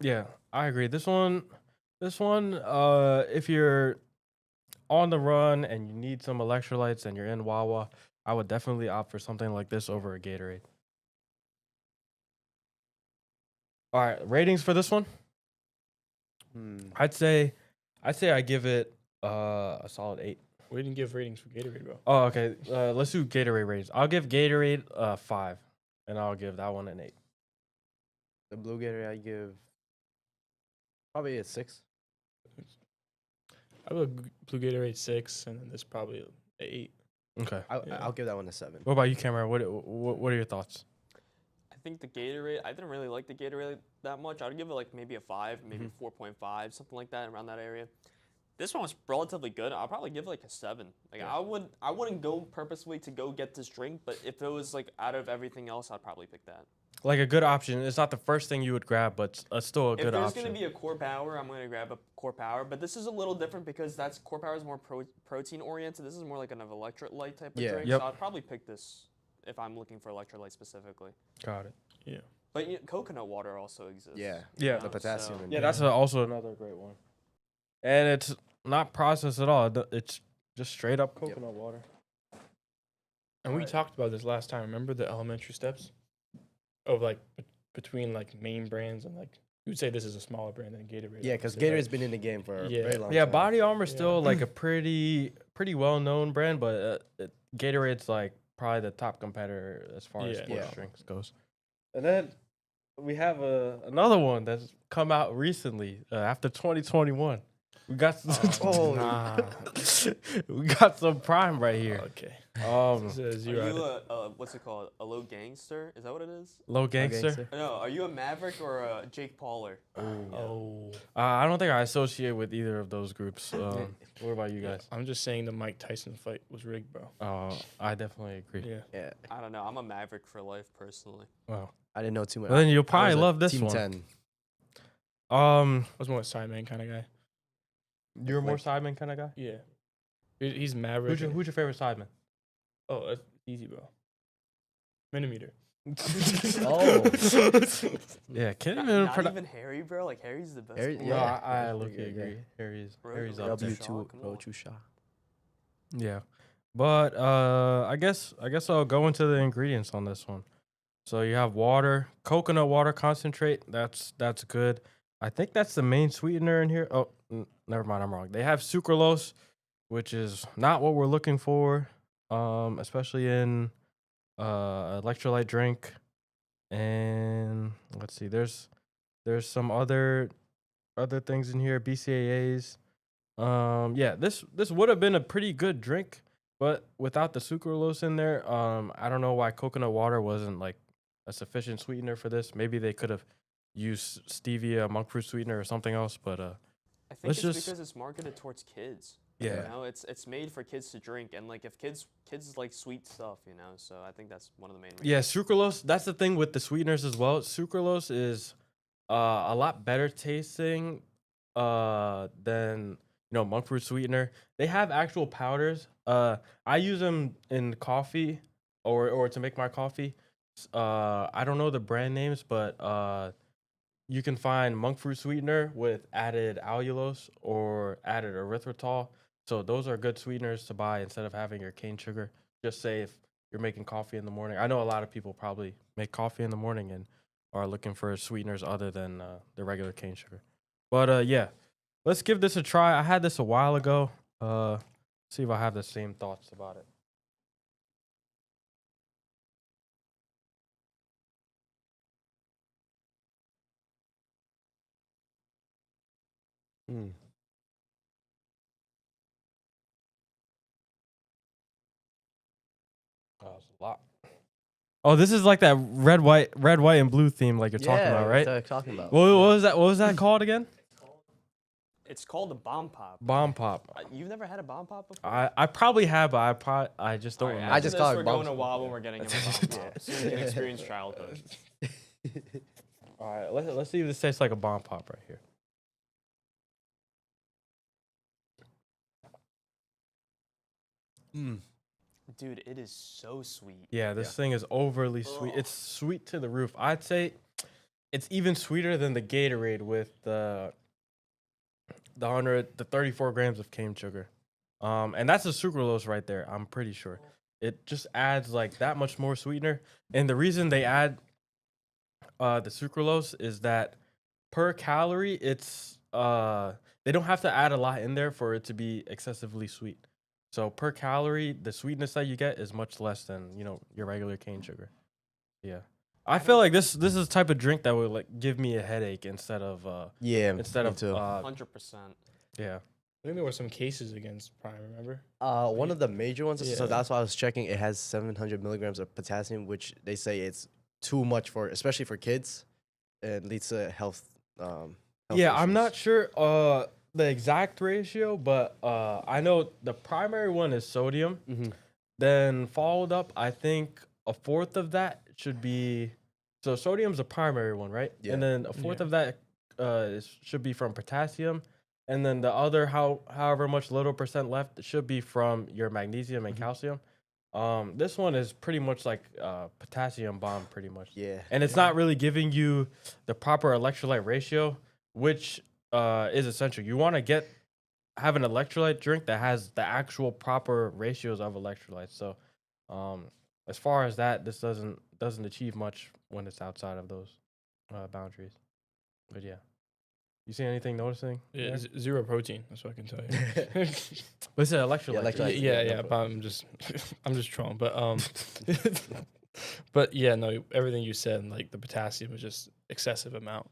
Yeah, I agree. This one, if you're on the run and you need some electrolytes and you're in Wawa, I would definitely opt for something like this over a Gatorade. All right, ratings for this one. I'd say I give it a solid 8. We didn't give ratings for Gatorade, bro. Oh, okay. Let's do Gatorade ratings. I'll give Gatorade 5, and I'll give that one an 8. The blue Gatorade I give probably a 6. I would Blue Gatorade 6, and then this probably 8. Okay. Yeah. I'll give that one a 7. What about you, Cameron? What are your thoughts? I think the Gatorade, I didn't really like the Gatorade that much. I'd give it like maybe a 5, maybe 4.5, something like that, around that area. This one was relatively good. I'll probably give it like a 7. Like I wouldn't go purposely to go get this drink, but if it was like out of everything else, I'd probably pick that. Like a good option. It's not the first thing you would grab, but still a If good there's option. gonna be a Core Power, I'm gonna grab a Core Power. But this is a little different because Core Power is more protein oriented. This is more like an electrolyte type of Yeah. drink. Yep. So I'd probably pick this if I'm looking for electrolyte specifically. Got it. Yeah. But coconut water also exists. Yeah. Yeah. you The know, potassium so- in Yeah, there. that's also another great one. And it's not processed at all. It's just straight up coconut water. And we Right. talked about this last time. Remember the elementary steps of like between like main brands and like You would say this is a smaller brand than Gatorade. Yeah, I would because say, right? Gatorade's been in the game for a Yeah. very long Yeah, time. Body Armor's still Yeah. like a pretty well known brand, but Gatorade's like probably the top competitor as far as Yeah. sports Yeah. drinks goes. And then we have another one that's come out recently after 2021. We got Oh. Nah. we got some Prime right here. Okay. Um, This is Are zero. you what's it called? A low gangster? Is that what it is? Low Gangster. No, are you a Maverick or a Jake Pauler? Oh. I don't think I associate with either of those groups. What about you guys? I'm just saying the Mike Tyson fight was rigged, bro. I definitely agree. Yeah. Yeah, I don't know. I'm a Maverick for life personally. Wow. I didn't know too much. Well, then you'll I probably was a love this Team one. 10. I was more a Sideman kind of guy. You're more Like- Sideman kind of guy. Yeah. He's Maverick. Who's your favorite Sideman? Oh, that's easy, bro. Minimeter. Oh. Yeah, can't Not, even not pronounce. even Harry, bro. Like Harry's the best. Harry- one. No, yeah. I That's look pretty good, agree. Harry's Bro, Harry's Rob up there. W- Shaw, come on. Shah. Yeah, but I guess I'll go into the ingredients on this one. So you have water, coconut water concentrate. That's good. I think that's the main sweetener in here. Oh, never mind. I'm wrong. They have sucralose, which is not what we're looking for, especially in electrolyte drink. And let's see. There's some other things in here. BCAAs. Yeah, this would have been a pretty good drink, but without the sucralose in there, I don't know why coconut water wasn't like a sufficient sweetener for this. Maybe they could have used stevia, monk fruit sweetener, or something else. But I think Let's it's just- because it's marketed towards kids. yeah, You know, it's made for kids to drink, and like if kids like sweet stuff, you know. So I think that's one of the main reasons. yeah, sucralose. That's the thing with the sweeteners as well. Sucralose is a lot better tasting than monk fruit sweetener. They have actual powders. I use them in coffee or to make my coffee. I don't know the brand names, but you can find monk fruit sweetener with added allulose or added erythritol. So those are good sweeteners to buy instead of having your cane sugar. Just say if you're making coffee in the morning. I know a lot of people probably make coffee in the morning and are looking for sweeteners other than the regular cane sugar. But yeah, let's give this a try. I had this a while ago. See if I have the same thoughts about it. Mm. Oh, it's a lot. Oh, this is like that red, white, and blue theme, like you're talking about, right? That's what I'm talking about. What was that? What was that called again? It's called a bomb pop. Bomb pop. You've never had a bomb pop before? I probably have, but I just don't. Alright, remember. I just after call this, it we're bomb going to pop. Wawa and we're getting him a bomb pop. So you can experience childhood. All right, let's see if this tastes like a bomb pop right here. Dude, it is so sweet. Yeah, this thing is overly sweet. It's sweet to the roof. I'd say it's even sweeter than the Gatorade with the 34 grams of cane sugar. And that's the sucralose right there. I'm pretty sure it just adds like that much more sweetener. And the reason they add the sucralose is that per calorie, it's they don't have to add a lot in there for it to be excessively sweet. So per calorie, the sweetness that you get is much less than your regular cane sugar. Yeah, I feel like this is the type of drink that would like give me a headache instead of Yeah, instead me of too. 100%. Yeah. I think there were some cases against Prime, remember? One of the major ones. So Yeah. that's why I was checking. It has 700 milligrams of potassium, which they say it's too much for, especially for kids. It leads to health. Yeah, I'm issues. not sure the exact ratio, but I know the primary one is sodium. Mhm. Then followed up, I think a fourth of that should be. So sodium's the primary one, right? Yeah. And then a fourth Yeah. of that should be from potassium, and then the other however much little percent left should be from your magnesium and calcium. This one is pretty much like potassium bomb, pretty much. Yeah. And it's not really giving you the proper electrolyte ratio, which is essential. You want to have an electrolyte drink that has the actual proper ratios of electrolytes. So, as far as that, this doesn't achieve much when it's outside of those boundaries. But yeah, you see anything noticing? Yeah, there? zero protein. That's what I can tell you. But it's an electrolyte. Yeah, drink. electrolyte. yeah, no yeah. problem. But I'm just trolling. But but yeah, no. Everything you said, like the potassium, is just excessive amount,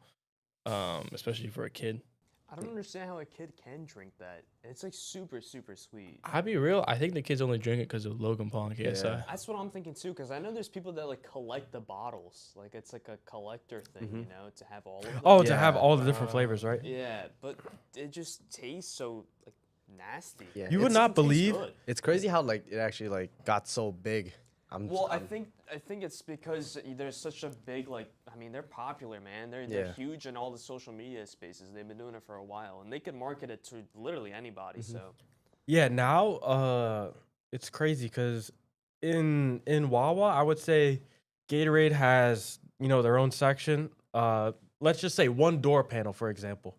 especially for a kid. I don't understand how a kid can drink that. It's like super, super sweet. I'll be real. I think the kids only drink it because of Logan Paul and KSI. Yeah. That's what I'm thinking too, because I know there's people that like collect the bottles. Like it's like a collector thing, you know, to have all of them. Oh, to have Yeah. all the different flavors, right? Yeah, but it just tastes so like nasty. Yeah, You would it's- not It tastes believe. good. It's crazy how like it actually like got so big. Well, I think it's because there's such a big like. I mean, they're popular, man. They're Yeah. huge in all the social media spaces. They've been doing it for a while, and they can market it to literally anybody. So Yeah, now it's crazy because in Wawa, I would say Gatorade has, you know, their own section. Let's just say one door panel, for example.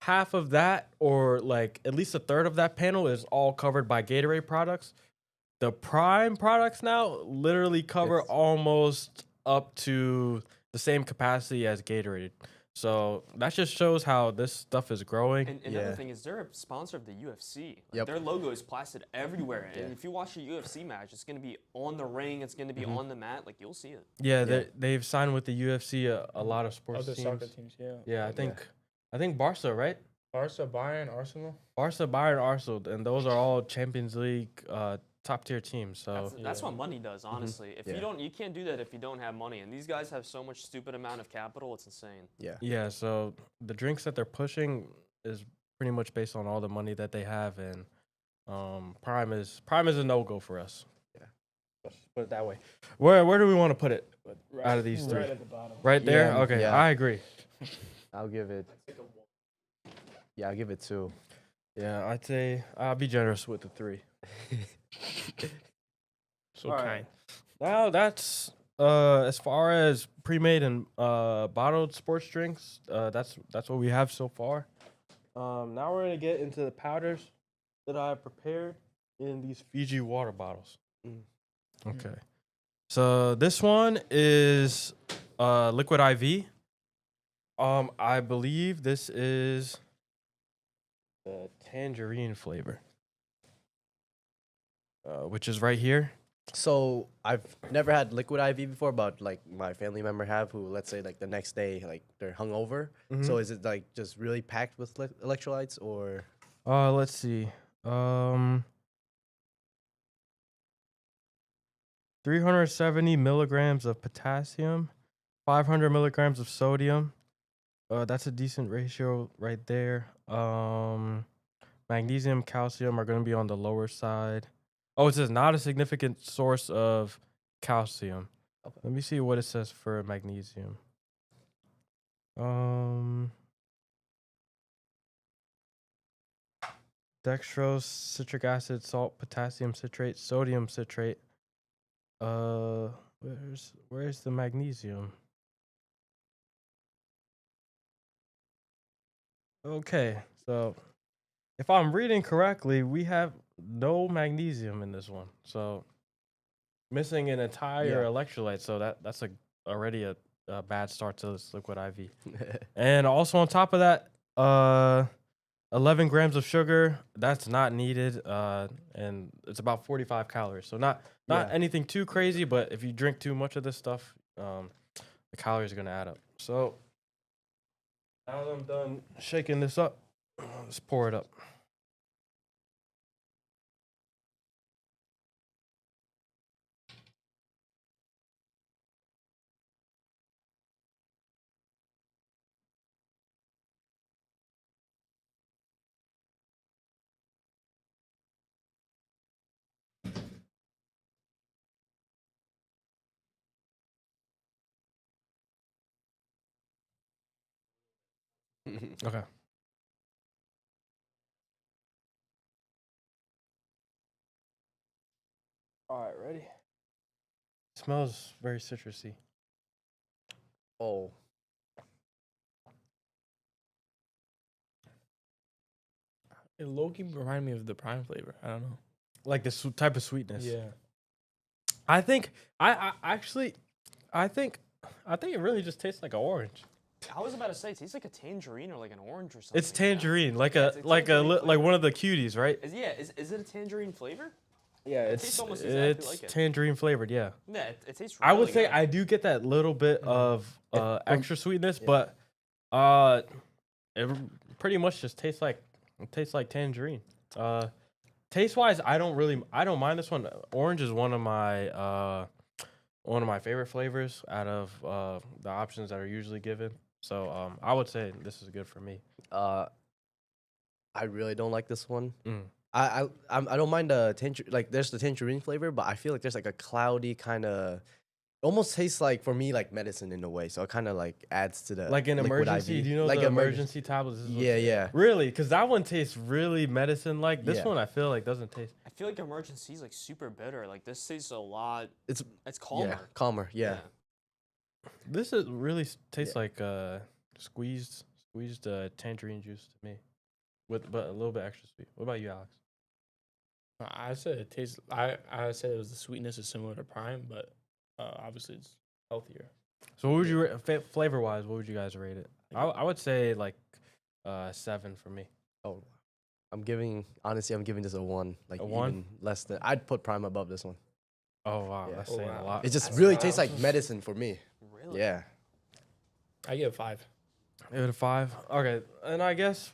Half of that, or like at least a third of that panel, is all covered by Gatorade products. The Prime products now literally cover It's- almost up to the same capacity as Gatorade. So that just shows how this stuff is growing. and another Yeah. thing is they're a sponsor of the UFC. Like, Yep. Their logo is plastered everywhere, Yeah. and if you watch a UFC match, it's gonna be on the ring. It's gonna be on the mat. Like you'll see it. Yeah, Yeah. they've signed with the UFC a lot of sports Other teams. soccer teams, yeah. Yeah, I think Barca, right? Barca, Bayern, Arsenal. Barca, Bayern, Arsenal, and those are all Champions League top tier teams. So That's what money does, honestly. If Yeah. you can't do that if you don't have money. And these guys have so much stupid amount of capital, it's insane. Yeah. yeah, so the drinks that they're pushing is pretty much based on all the money that they have, and Prime is a no go for us. Yeah. Let's put it that way. Where do we want to put it out of these three? Right at the bottom. Right there. Yeah, Okay, yeah. I agree. I'll give it. Yeah, I'll give it 2. Yeah, I'd say I'll be generous with the 3. So All right. kind. Now that's as far as pre-made and bottled sports drinks. That's what we have so far. Now we're gonna get into the powders that I prepared in these Fiji water bottles. Mm. Okay. So this one is liquid IV. I believe this is the tangerine flavor, which is right here. So I've never had liquid IV before, but like my family member have, who let's say like the next day like they're hungover. So is it like just really packed with electrolytes or? Let's see. 370 milligrams of potassium, 500 milligrams of sodium. That's a decent ratio right there. Magnesium, calcium are going to be on the lower side. Oh, it says not a significant source of calcium. Okay. Let me see what it says for magnesium. Dextrose, citric acid, salt, potassium citrate, sodium citrate. Where's the magnesium? Okay, so if I'm reading correctly, we have no magnesium in this one. So missing an entire Yeah. electrolyte. So that's already a bad start to this liquid IV. And also on top of that, 11 grams of sugar. That's not needed. And it's about 45 calories. So not Yeah. anything too crazy, but if you drink too much of this stuff, the calories are gonna add up. So now that I'm done shaking this up, let's pour it up. Okay. All right, ready? Smells very citrusy. Oh, It low-key reminded me of the Prime flavor. I don't know. Like this type of sweetness. Yeah. I think I think it really just tastes like an orange. I was about to say, it tastes like a tangerine or like an orange or something. It's tangerine, like Yeah, a it's a like a tangerine like flavor. one of the cuties, right? Is it a tangerine flavor? Yeah, tastes almost exactly like it. tangerine flavored. Yeah, Yeah, it tastes. I would really say good. I do get that little bit of extra sweetness, yeah. but it pretty much just tastes like tangerine. Taste wise, I don't mind this one. Orange is one of my favorite flavors out of the options that are usually given. So I would say this is good for me. I really don't like this one. Mm. I don't mind the like there's the tangerine flavor, but I feel like there's like a cloudy kind of almost tastes like for me like medicine in a way. So it kind of like adds to the Like an liquid emergency, IV. do you know like the emergen- emergency tablets? This is what- Yeah, yeah. Really? Because that one tastes really medicine-like. This Yeah. one I feel like doesn't taste. I feel like emergency is like super bitter. Like this tastes a lot. It's It's calmer. yeah, calmer. Yeah. This is really tastes like squeezed tangerine juice to me, but a little bit extra sweet. What about you, Alex? I said it tastes. I said it was the sweetness is similar to Prime, but obviously it's healthier. So what would you flavor wise? What would you guys rate it? I would say like 7 for me. Oh, I'm giving this a 1. Like A 1? even less than I'd put Prime above this one. Oh wow, Yeah. that's Oh, saying wow. a lot. It just That's really wow. tastes like medicine for me. Really? Yeah. I give it 5. Give it a 5. Okay, and I guess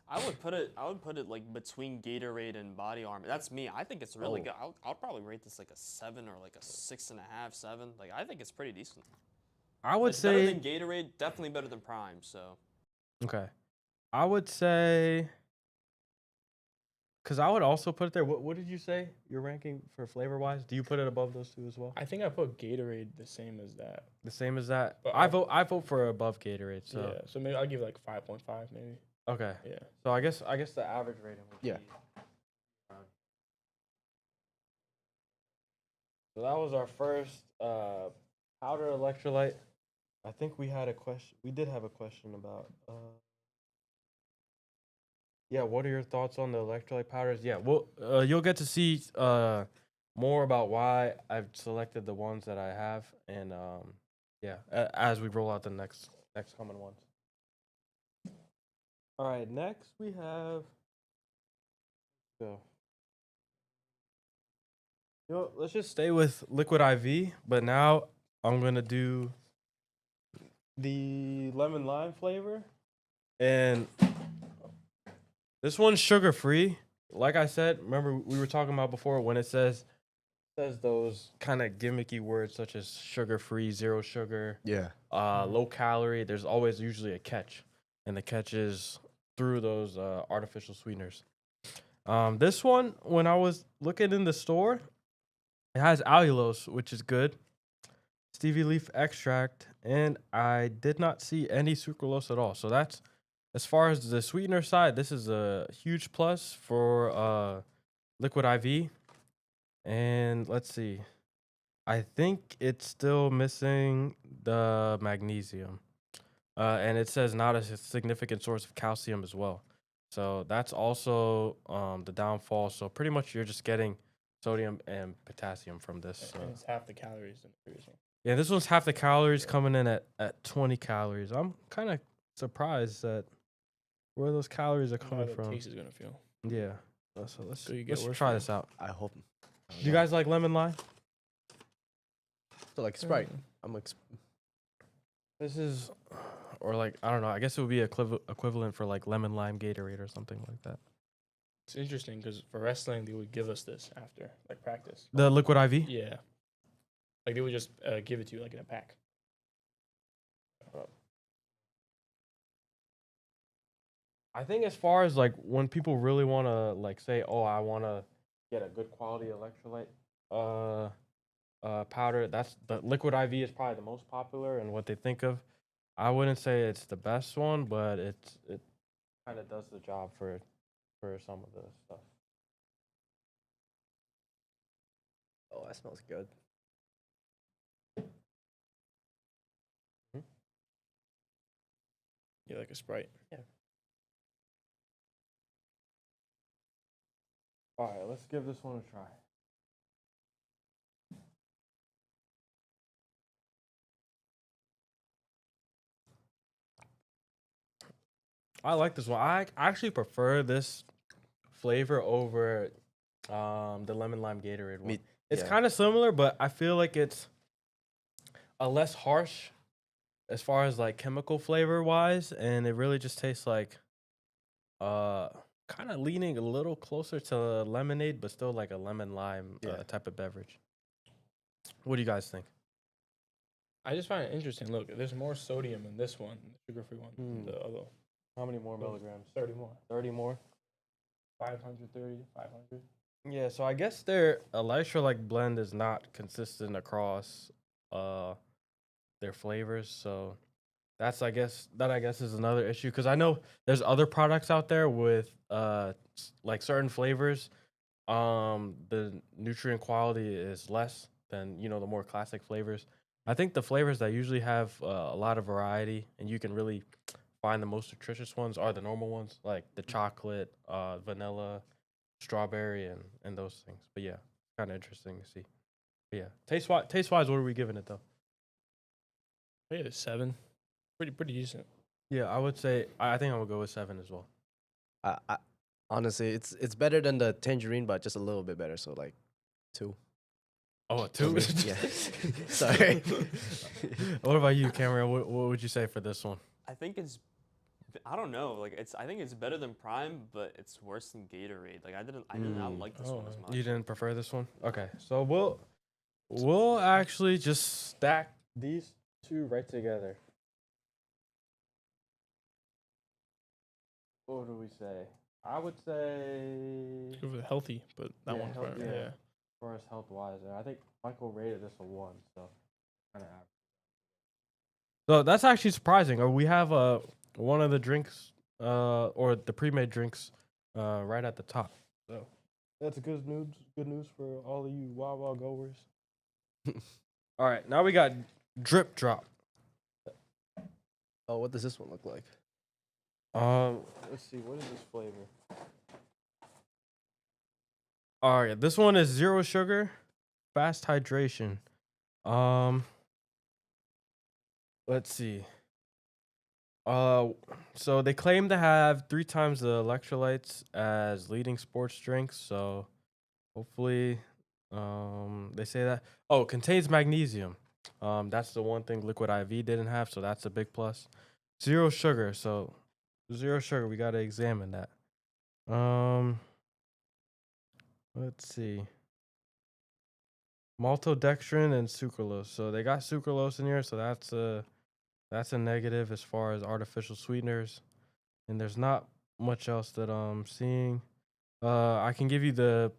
I would put it like between Gatorade and Body Armor. That's me. I think it's really Oh. good. I'll probably rate this like a 7 or like a 6.5, 7. Like I think it's pretty decent. I would It's better say than Gatorade. Definitely better than Prime. So okay. I would say because I would also put it there. What did you say? Your ranking for flavor wise? Do you put it above those two as well? I think I put Gatorade the same as that. The same as that. But I vote for above Gatorade. So Yeah, so maybe I'll give it like 5.5 maybe. okay. Yeah. So I guess the average rating would Yeah. be. So that was our first powder electrolyte. I think we had a question. We did have a question about. Yeah, what are your thoughts on the electrolyte powders? Yeah, well, you'll get to see more about why I've selected the ones that I have, and yeah, as we roll out the next coming ones. All right, next we have. Go. Let's just stay with liquid IV, but now I'm gonna do the lemon lime flavor, and this one's sugar free. Like I said, remember we were talking about before when it says those kind of gimmicky words such as sugar free, 0 sugar, Yeah. low calorie. There's always usually a catch, and the catch is through those artificial sweeteners. This one, when I was looking in the store, it has allulose, which is good, stevia leaf extract, and I did not see any sucralose at all. So that's, as far as the sweetener side, this is a huge plus for liquid IV. And let's see, I think it's still missing the magnesium. And it says not a significant source of calcium as well. So that's also the downfall. So pretty much you're just getting sodium and potassium from this. And it's half the calories than the previous one. Yeah, this one's half the calories, coming in at 20 calories. I'm kind of surprised at where those calories are How coming the from. taste is gonna feel. Yeah. So let's So you get worse try now? this out. I hope. Do you guys like lemon lime? So like Sprite. I'm like This is, or like, I don't know. I guess it would be equivalent for like lemon lime Gatorade or something like that. It's interesting because for wrestling they would give us this after like practice. The liquid IV? Yeah. Like they would just give it to you like in a pack. I think as far as like when people really want to like say, oh, I want to get a good quality electrolyte powder, that's the liquid IV is probably the most popular and what they think of. I wouldn't say it's the best one, but it kind of does the job for some of the stuff. oh, that smells good. Yeah, like a Sprite. All right, let's give this one a try. I like this one. I actually prefer this flavor over the lemon lime Gatorade one. Me- It's yeah. kind of similar, but I feel like it's a less harsh as far as like chemical flavor wise, and it really just tastes like kind of leaning a little closer to lemonade, but still like a lemon lime Yeah. type of beverage. What do you guys think? I just find it interesting. Look, there's more sodium in this one, the sugar-free one, than Hmm. the other. How many more Well, milligrams? 30 more. 30 more. 530, 500. Yeah, so I guess their electrolyte blend is not consistent across their flavors. So that's I guess is another issue because I know there's other products out there with like certain flavors. The nutrient quality is less than the more classic flavors. I think the flavors that usually have a lot of variety and you can really find the most nutritious ones are the normal ones like the chocolate, vanilla, strawberry, and those things. But yeah, kind of interesting to see. But yeah, taste wise, what are we giving it though? I get a 7. Pretty decent. Yeah, I would say I think I'm gonna go with 7 as well. I honestly, it's better than the tangerine, but just a little bit better. So like 2. Oh, for two. me. Yeah. Sorry. What about you, Cameron? What would you say for this one? I think it's. I don't know. Like I think it's better than Prime, but it's worse than Gatorade. Like I did not like this one as much. You didn't prefer this one? Okay, so we'll actually just stack these two right together. What do we say? I would say It was healthy, but that Yeah, one's healthy, better. yeah. Yeah. for us health wise, I think Michael rated this a 1, so kind of average. So that's actually surprising. We have one of the drinks or the pre-made drinks right at the top. So that's good news. Good news for all of you Wawa goers. All right, now we got Drip Drop. Oh, what does this one look like? Let's see. What is this flavor? All right, this one is 0 sugar, fast hydration. Let's see. So they claim to have 3 times the electrolytes as leading sports drinks. So hopefully, they say that. Oh, it contains magnesium. That's the one thing Liquid IV didn't have, so that's a big plus. 0 sugar, so 0 sugar. We gotta examine that. Let's see. Maltodextrin and sucralose. So they got sucralose in here, so that's a negative as far as artificial sweeteners. And there's not much else that I'm seeing. I can give you the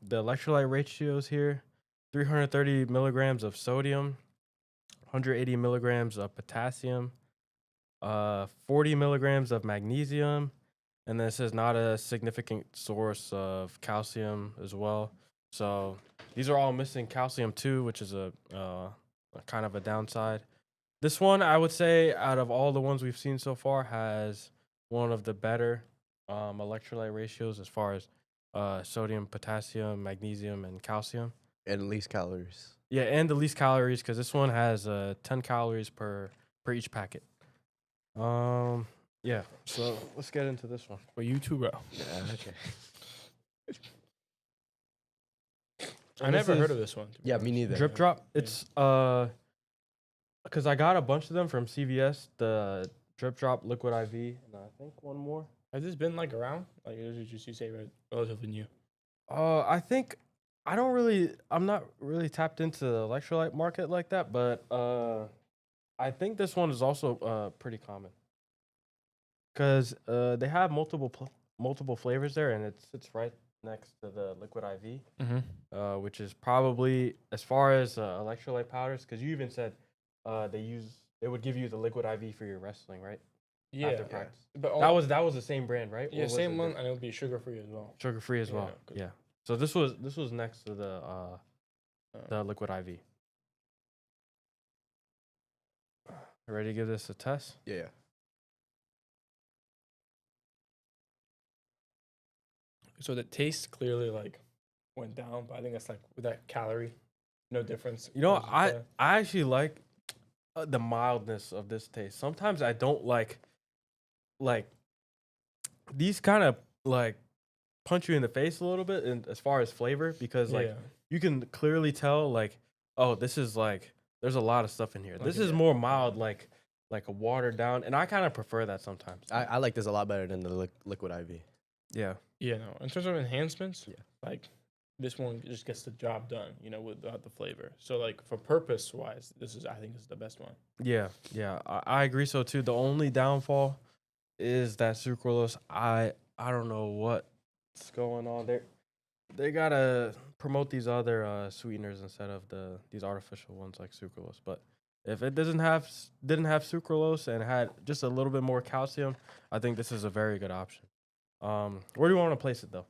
electrolyte ratios here. 330 milligrams of sodium, 180 milligrams of potassium, 40 milligrams of magnesium, and then it says not a significant source of calcium as well. So these are all missing calcium too, which is a kind of a downside. This one, I would say, out of all the ones we've seen so far, has one of the better electrolyte ratios as far as sodium, potassium, magnesium, and calcium. And least calories. Yeah, and the least calories because this one has 10 calories per each packet. Yeah. So let's get into this one. For you too, bro. Yeah. Okay. I never heard of this one. to be Yeah, me honest. neither. Drip Drop. Yeah. It's because I got a bunch of them from CVS. The Drip Drop Liquid IV, and I think one more. Has this been like around? Like, is it just you say relatively new? I think I'm not really tapped into the electrolyte market like that, but I think this one is also pretty common because they have multiple flavors there, and it sits right next to the Liquid IV, Mm-hmm. which is probably as far as electrolyte powders. Because you even said they would give you the Liquid IV for your wrestling, right? Yeah, After practice. but That was the same brand, right? Or yeah, was same it one, different? and it'll be sugar free as well. Sugar free as Yeah, well. 'cause- Yeah. So this was next to the Liquid IV. Ready to give this a test? Yeah. So the taste clearly like went down, but I think that's like with that calorie, no difference. You know, versus I actually like the mildness of this taste. Sometimes I don't like these kind of like punch you in the face a little bit in, as far as flavor because like Yeah. you can clearly tell like, oh, this is like there's a lot of stuff in here. This is yeah. more mild, like a watered down, and I kind of prefer that sometimes. I like this a lot better than the liquid IV. Yeah, Yeah, no. In terms of enhancements, Yeah. like this one just gets the job done, you know, without the flavor. So like for purpose wise, I think this is the best one. yeah, I agree so too. The only downfall is that sucralose. I don't know what's going on there. They gotta promote these other sweeteners instead of these artificial ones like sucralose. But if it didn't have sucralose and had just a little bit more calcium, I think this is a very good option. Where do you want to place it though?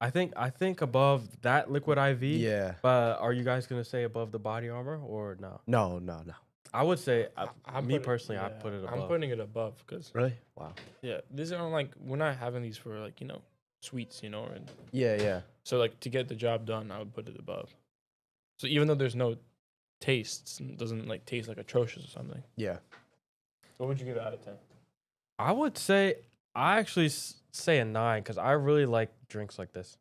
I think above that liquid IV. Yeah. But are you guys gonna say above the body armor or no? No. I would say I'm me putting- personally, I yeah, put it above. I'm putting it above because Really? Wow. yeah, these are like we're not having these for like sweets, and Yeah. so like to get the job done, I would put it above. So even though there's no taste, it doesn't like taste like atrocious or something. Yeah. What would you give it out of 10? I would say I actually say a 9 because I really like drinks like this.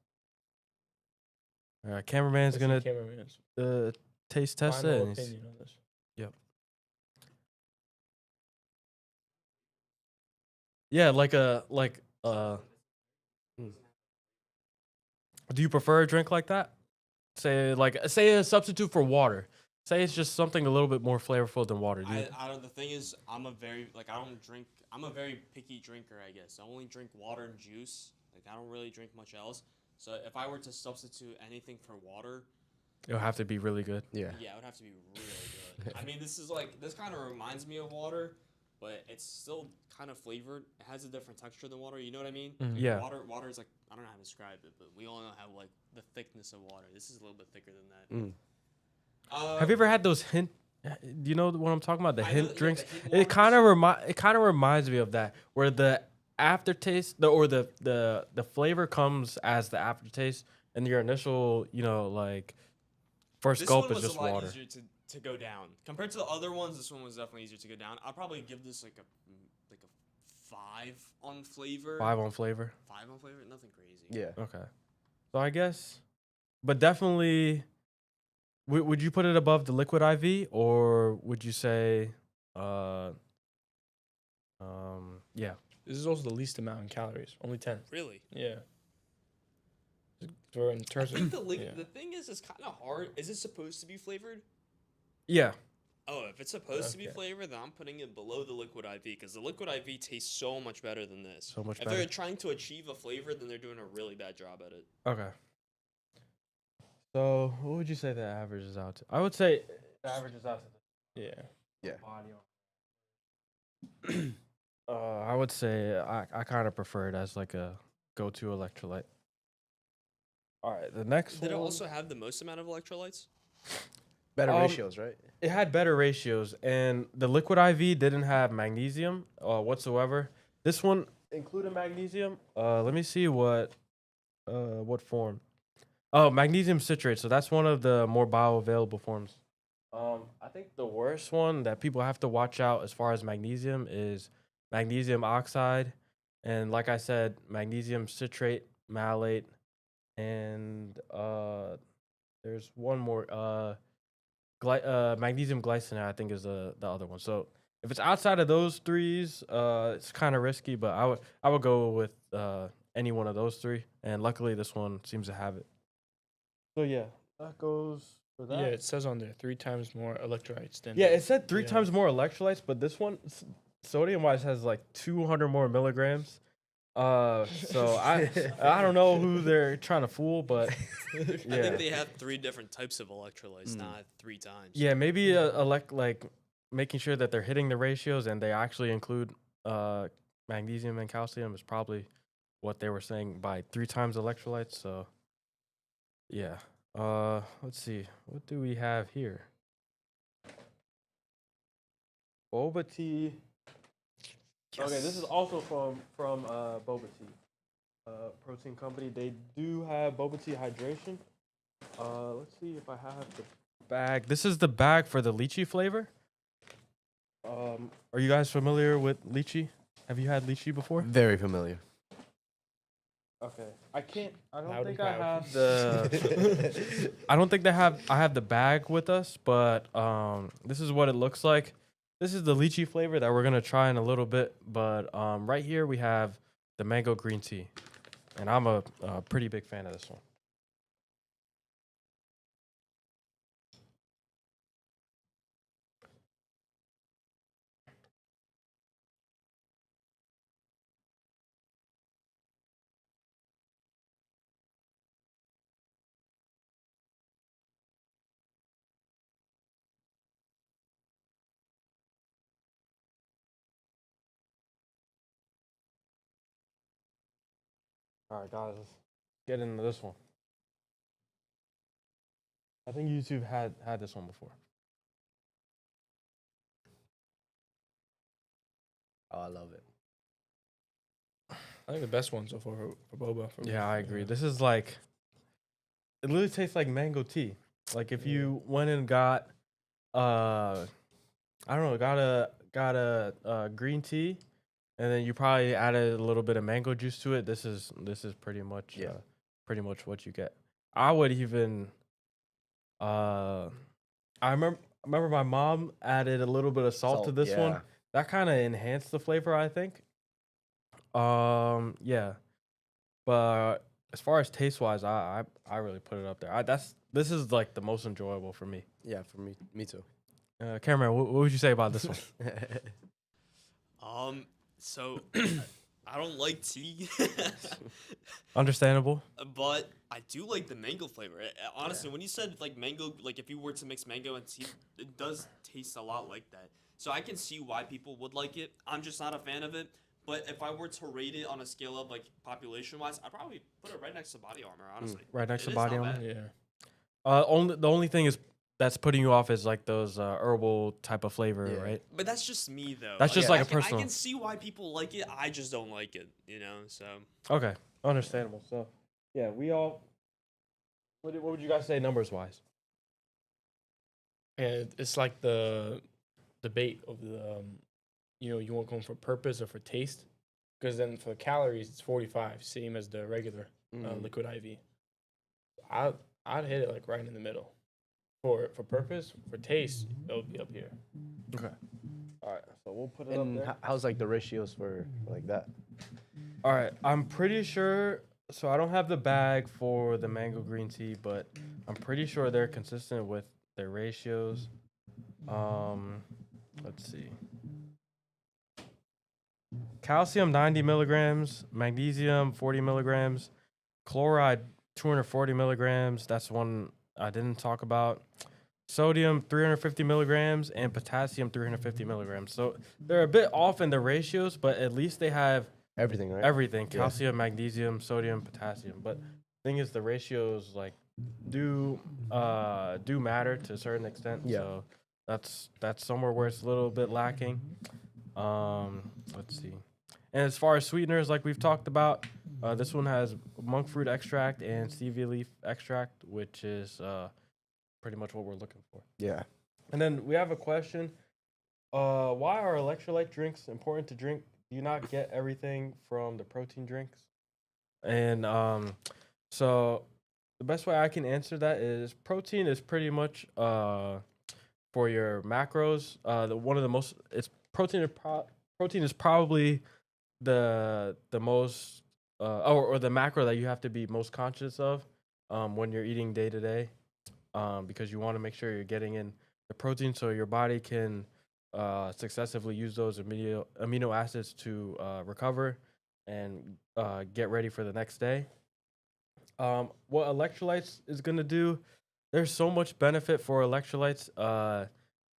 Cameraman's gonna taste test it. Final and he's- opinion on this. Yeah, do you prefer a drink like that? Say a substitute for water. Say it's just something a little bit more flavorful than water. I don't. The thing is, I'm a very I'm a very picky drinker. I guess I only drink water and juice. Like I don't really drink much else. So if I were to substitute anything for water, It'll have to be really good. Yeah. yeah, it would have to be really good. I mean, this kind of reminds me of water, but it's still kind of flavored. It has a different texture than water. You know what I mean? Mhm. Yeah. Water is like, I don't know how to describe it, but we all know how like the thickness of water. This is a little bit thicker than that. Have you ever had those hint? Do you know what I'm talking about? The I know hint that- yeah, drinks. the hint It waters. kind of reminds me of that, where the aftertaste, the flavor comes as the aftertaste, and your initial, like first This gulp one is was just a lot water. easier to go down compared to the other ones. This one was definitely easier to go down. I'll probably give this like a 5 on flavor. 5 on flavor. 5 on flavor. Nothing crazy. Yeah. Okay. So I guess, but definitely, would you put it above the liquid IV, or would you say, yeah, This is also the least amount in calories, only 10. Really. Yeah. For in I terms think of yeah. the thing is, it's kind of hard. Is it supposed to be flavored? yeah, Oh, if it's supposed to be Okay. flavored, then I'm putting it below the liquid IV because the liquid IV tastes so much better than this. so much If better. they're trying to achieve a flavor, then they're doing a really bad job at it. Okay. So what would you say the average is out to? I would say the average is out to Yeah. Yeah. body. I would say I kind of prefer it as like a go-to electrolyte. All right, the next Did it one. also have the most amount of electrolytes? Better Um, ratios, right? It had better ratios, and the liquid IV didn't have magnesium whatsoever. This one included magnesium. Let me see what form. Oh, magnesium citrate. So that's one of the more bioavailable forms. I think the worst one that people have to watch out as far as magnesium is magnesium oxide, and like I said, magnesium citrate, malate, and there's one more. Magnesium glycinate, I think, is the other one. So if it's outside of those threes, it's kind of risky. But I would go with any one of those three. And luckily, this one seems to have it. So yeah, that goes for that. Yeah, it says on there 3 times more electrolytes than Yeah, it said 3 yeah. times more electrolytes, but this one, sodium wise, has like 200 more milligrams. So I don't know who they're trying to fool, but I yeah. think they have 3 different types of electrolytes, not 3 times. Yeah, maybe like making sure that they're hitting the ratios and they actually include magnesium and calcium is probably what they were saying by 3 times electrolytes. So yeah. Let's see. What do we have here? Boba tea. Okay, this is also from Boba Tea, protein company. They do have Boba Tea hydration. Let's see if I have the bag. This is the bag for the lychee flavor. Are you guys familiar with lychee? Have you had lychee before? Very familiar. Okay. I don't Loud think and I proud. have the. I don't think I have the bag with us, but this is what it looks like. This is the lychee flavor that we're gonna try in a little bit, but right here we have the mango green tea, and I'm a pretty big fan of this one. All right, guys, let's get into this one. I think you two had this one before. Oh, I love it. I think the best one so far for boba. For me. Yeah, I agree. This is like, it literally tastes like mango tea. Like if you went and got, I don't know, got a green tea, and then you probably added a little bit of mango juice to it. This is pretty much pretty much what you get. I would even, I remember my mom added a little bit of salt to this one. yeah. That kind of enhanced the flavor, I think. Yeah. But as far as taste wise, I really put it up there. This is like the most enjoyable for me. Yeah, for me too. Cameron, what would you say about this one? So I don't like tea, Understandable. but I do like the mango flavor. Honestly, when you said like mango, like if you were to mix mango and tea, it does taste a lot like that. So I can see why people would like it. I'm just not a fan of it. But if I were to rate it on a scale of like population wise, I'd probably put it right next to body armor. Honestly, Right next It to is body not armor. bad. Yeah. The only thing is that's putting you off is like those herbal type of flavor, Yeah. right? But that's just me though. That's just like a I personal. can see why people like it. I just don't like it. So Okay, understandable. So, yeah, we all. What would you guys say numbers wise? And it's like the debate of the, you want going for purpose or for taste, because then for the calories it's 45, same as the regular liquid IV. I'd hit it like right in the middle. For purpose, for taste, it would be up here. Okay. All right, so we'll put it And up there. how's like the ratios for like that? All right, I'm pretty sure. So I don't have the bag for the mango green tea, but I'm pretty sure they're consistent with their ratios. Let's see. Calcium 90 milligrams, magnesium 40 milligrams, chloride 240 milligrams. That's one I didn't talk about. Sodium 350 milligrams and potassium 350 milligrams. So they're a bit off in the ratios, but at least they have Everything, right? everything: Yeah. calcium, magnesium, sodium, potassium. But thing is, the ratios like do matter to a certain extent. Yeah. So that's somewhere where it's a little bit lacking. Let's see. And as far as sweeteners, like we've talked about, this one has monk fruit extract and stevia leaf extract, which is pretty much what we're looking for. Yeah. And then we have a question. Why are electrolyte drinks important to drink? Do you not get everything from the protein drinks? And so the best way I can answer that is protein is pretty much for your macros. One of the most it's protein. Protein is probably the most or the macro that you have to be most conscious of when you're eating day to day, because you want to make sure you're getting in the protein so your body can successively use those amino acids to recover and get ready for the next day. What electrolytes is going to do, there's so much benefit for electrolytes.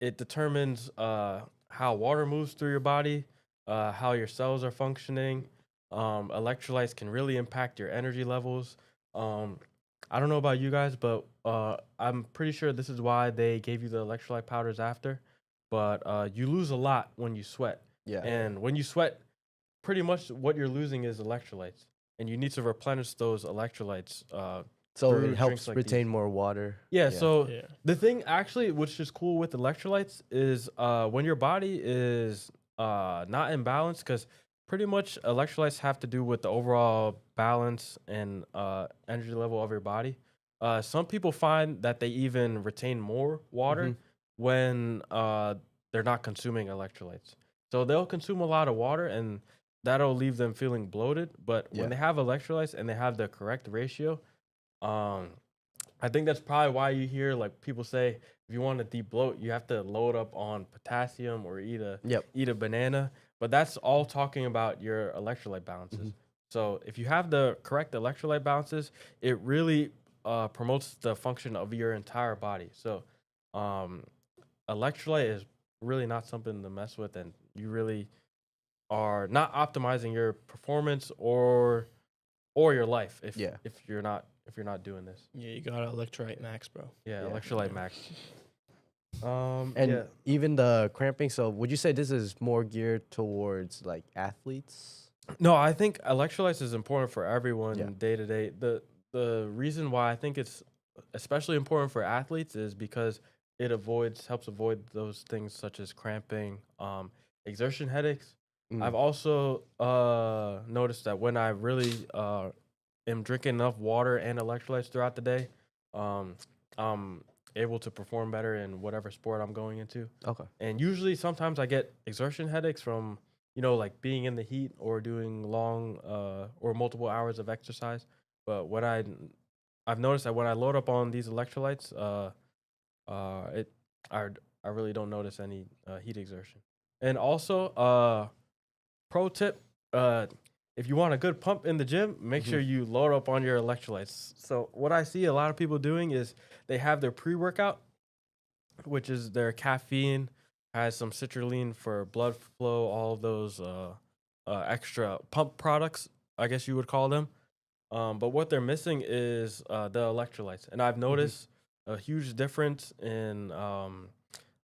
It determines how water moves through your body, how your cells are functioning. Electrolytes can really impact your energy levels. I don't know about you guys, but I'm pretty sure this is why they gave you the electrolyte powders after. But you lose a lot when you sweat. Yeah. And when you sweat, pretty much what you're losing is electrolytes. And you need to replenish those electrolytes So brew it helps drinks like retain these. more water. Yeah, so Yeah. the thing actually, which is cool with electrolytes, is when your body is not in balance, because pretty much electrolytes have to do with the overall balance and energy level of your body. Some people find that they even retain more water when they're not consuming electrolytes. So they'll consume a lot of water, and that'll leave them feeling bloated. But Yeah. when they have electrolytes and they have the correct ratio, um, I think that's probably why you hear like people say if you want to de-bloat, you have to load up on potassium or Yep. eat a banana. But that's all talking about your electrolyte balances. So if you have the correct electrolyte balances, it really promotes the function of your entire body. So um, electrolyte is really not something to mess with, and you really are not optimizing your performance or your life Yeah. if you're not doing this. Yeah, you got Electrolyte Max, bro. Yeah, Yeah. electrolyte max. And Yeah. even the cramping. So would you say this is more geared towards like athletes? No, I think electrolytes is important for everyone Yeah. day to day. The reason why I think it's especially important for athletes is because it helps avoid those things such as cramping, exertion headaches. I've also noticed that when I really am drinking enough water and electrolytes throughout the day, I'm able to perform better in whatever sport I'm going into. Okay. And usually, sometimes I get exertion headaches from like being in the heat or doing long or multiple hours of exercise. But I've noticed that when I load up on these electrolytes, it I really don't notice any heat exertion. And also, pro tip, if you want a good pump in the gym, make sure you load up on your electrolytes. So what I see a lot of people doing is they have their pre-workout, which is their caffeine, has some citrulline for blood flow, all of those extra pump products, I guess you would call them. But what they're missing is the electrolytes. And I've noticed a huge difference in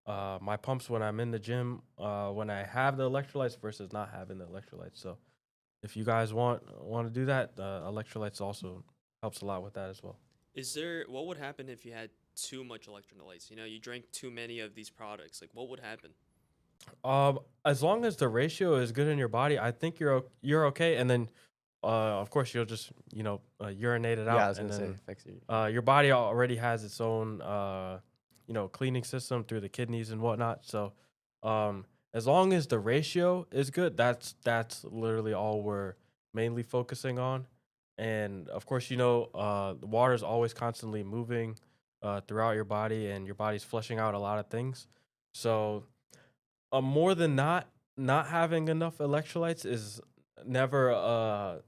my pumps when I'm in the gym, when I have the electrolytes versus not having the electrolytes. So if you guys want to do that, electrolytes also helps a lot with that as well. What would happen if you had too much electrolytes? You drank too many of these products. Like, what would happen? As long as the ratio is good in your body, I think you're okay. And then, of course, you'll just urinate it out. Yeah, I was and gonna say then, affects you. your body already has its own cleaning system through the kidneys and whatnot. So, as long as the ratio is good, that's literally all we're mainly focusing on. And of course, the water is always constantly moving throughout your body, and your body's flushing out a lot of things. So, more than not having enough electrolytes is never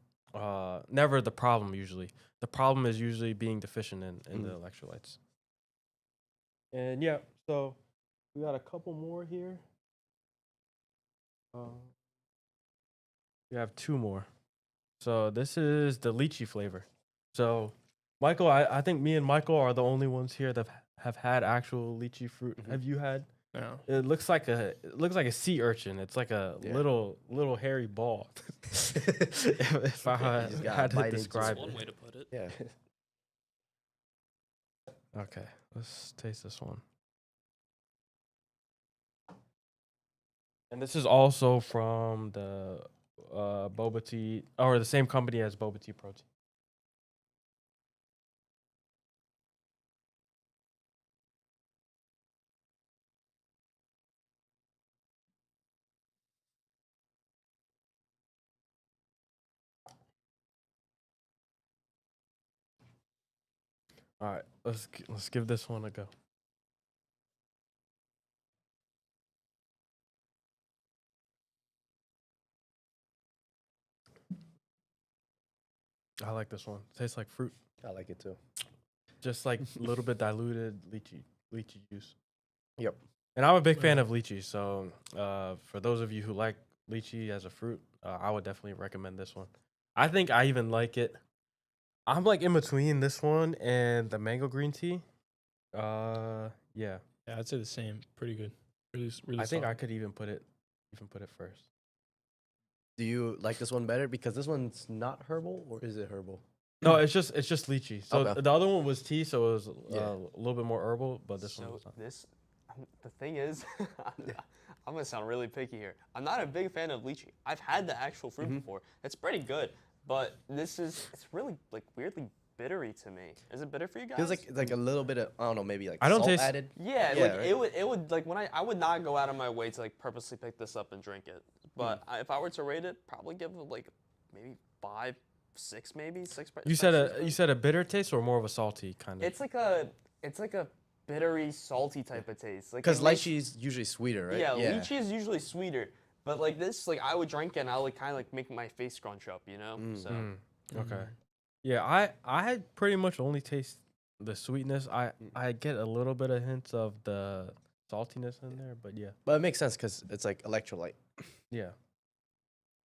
never the problem. Usually, the problem is usually being deficient in the electrolytes. And yeah, so we got a couple more here. We have two more. So this is the lychee flavor. So Michael, I think me and Michael are the only ones here that have had actual lychee fruit. Have you had? No. It looks like a sea urchin. It's like a Yeah. little hairy ball. if I You just gotta had to bite into it. describe That's one it. way to put it. Yeah. Okay, let's taste this one. And this is also from the boba tea, or the same company as boba tea protein. All right, let's give this one a go. I like this one. Tastes like fruit, I like it too. just like a little bit diluted lychee juice. Yep. And I'm a big fan of lychee, so for those of you who like lychee as a fruit, I would definitely recommend this one. I think I even like it. I'm like in between this one and the mango green tea. Yeah. Yeah, I'd say the same. Pretty good. Really I think I solid. could even put it first. Do you like this one better because this one's not herbal, or is it herbal? No, it's just lychee. So Okay. the other one was tea, so it was Yeah. a little bit more herbal, but this one So was not. the thing is, I'm gonna sound really picky here. I'm not a big fan of lychee. I've had the actual fruit before. It's pretty good, but it's really like weirdly bittery to me. Is it bitter for you guys? Feels like it's like a little bit of, I don't know, maybe like I don't salt taste- added. Yeah, Yeah, like right. it would like when I would not go out of my way to like purposely pick this up and drink it. But if I were to rate it, probably give it like maybe 5, 6 maybe 6. You said a bitter taste or more of a salty kind of. It's like a bittery, salty type of taste. Like Because it makes- lychee is usually sweeter, right? Yeah, lychee is usually sweeter, but like this, like I would drink it and I would kind of like make my face scrunch up, you know. So Okay. Yeah, I had pretty much only taste the sweetness. I get a little bit of hints of the saltiness in there, but yeah. But it makes sense because it's like electrolyte. Yeah.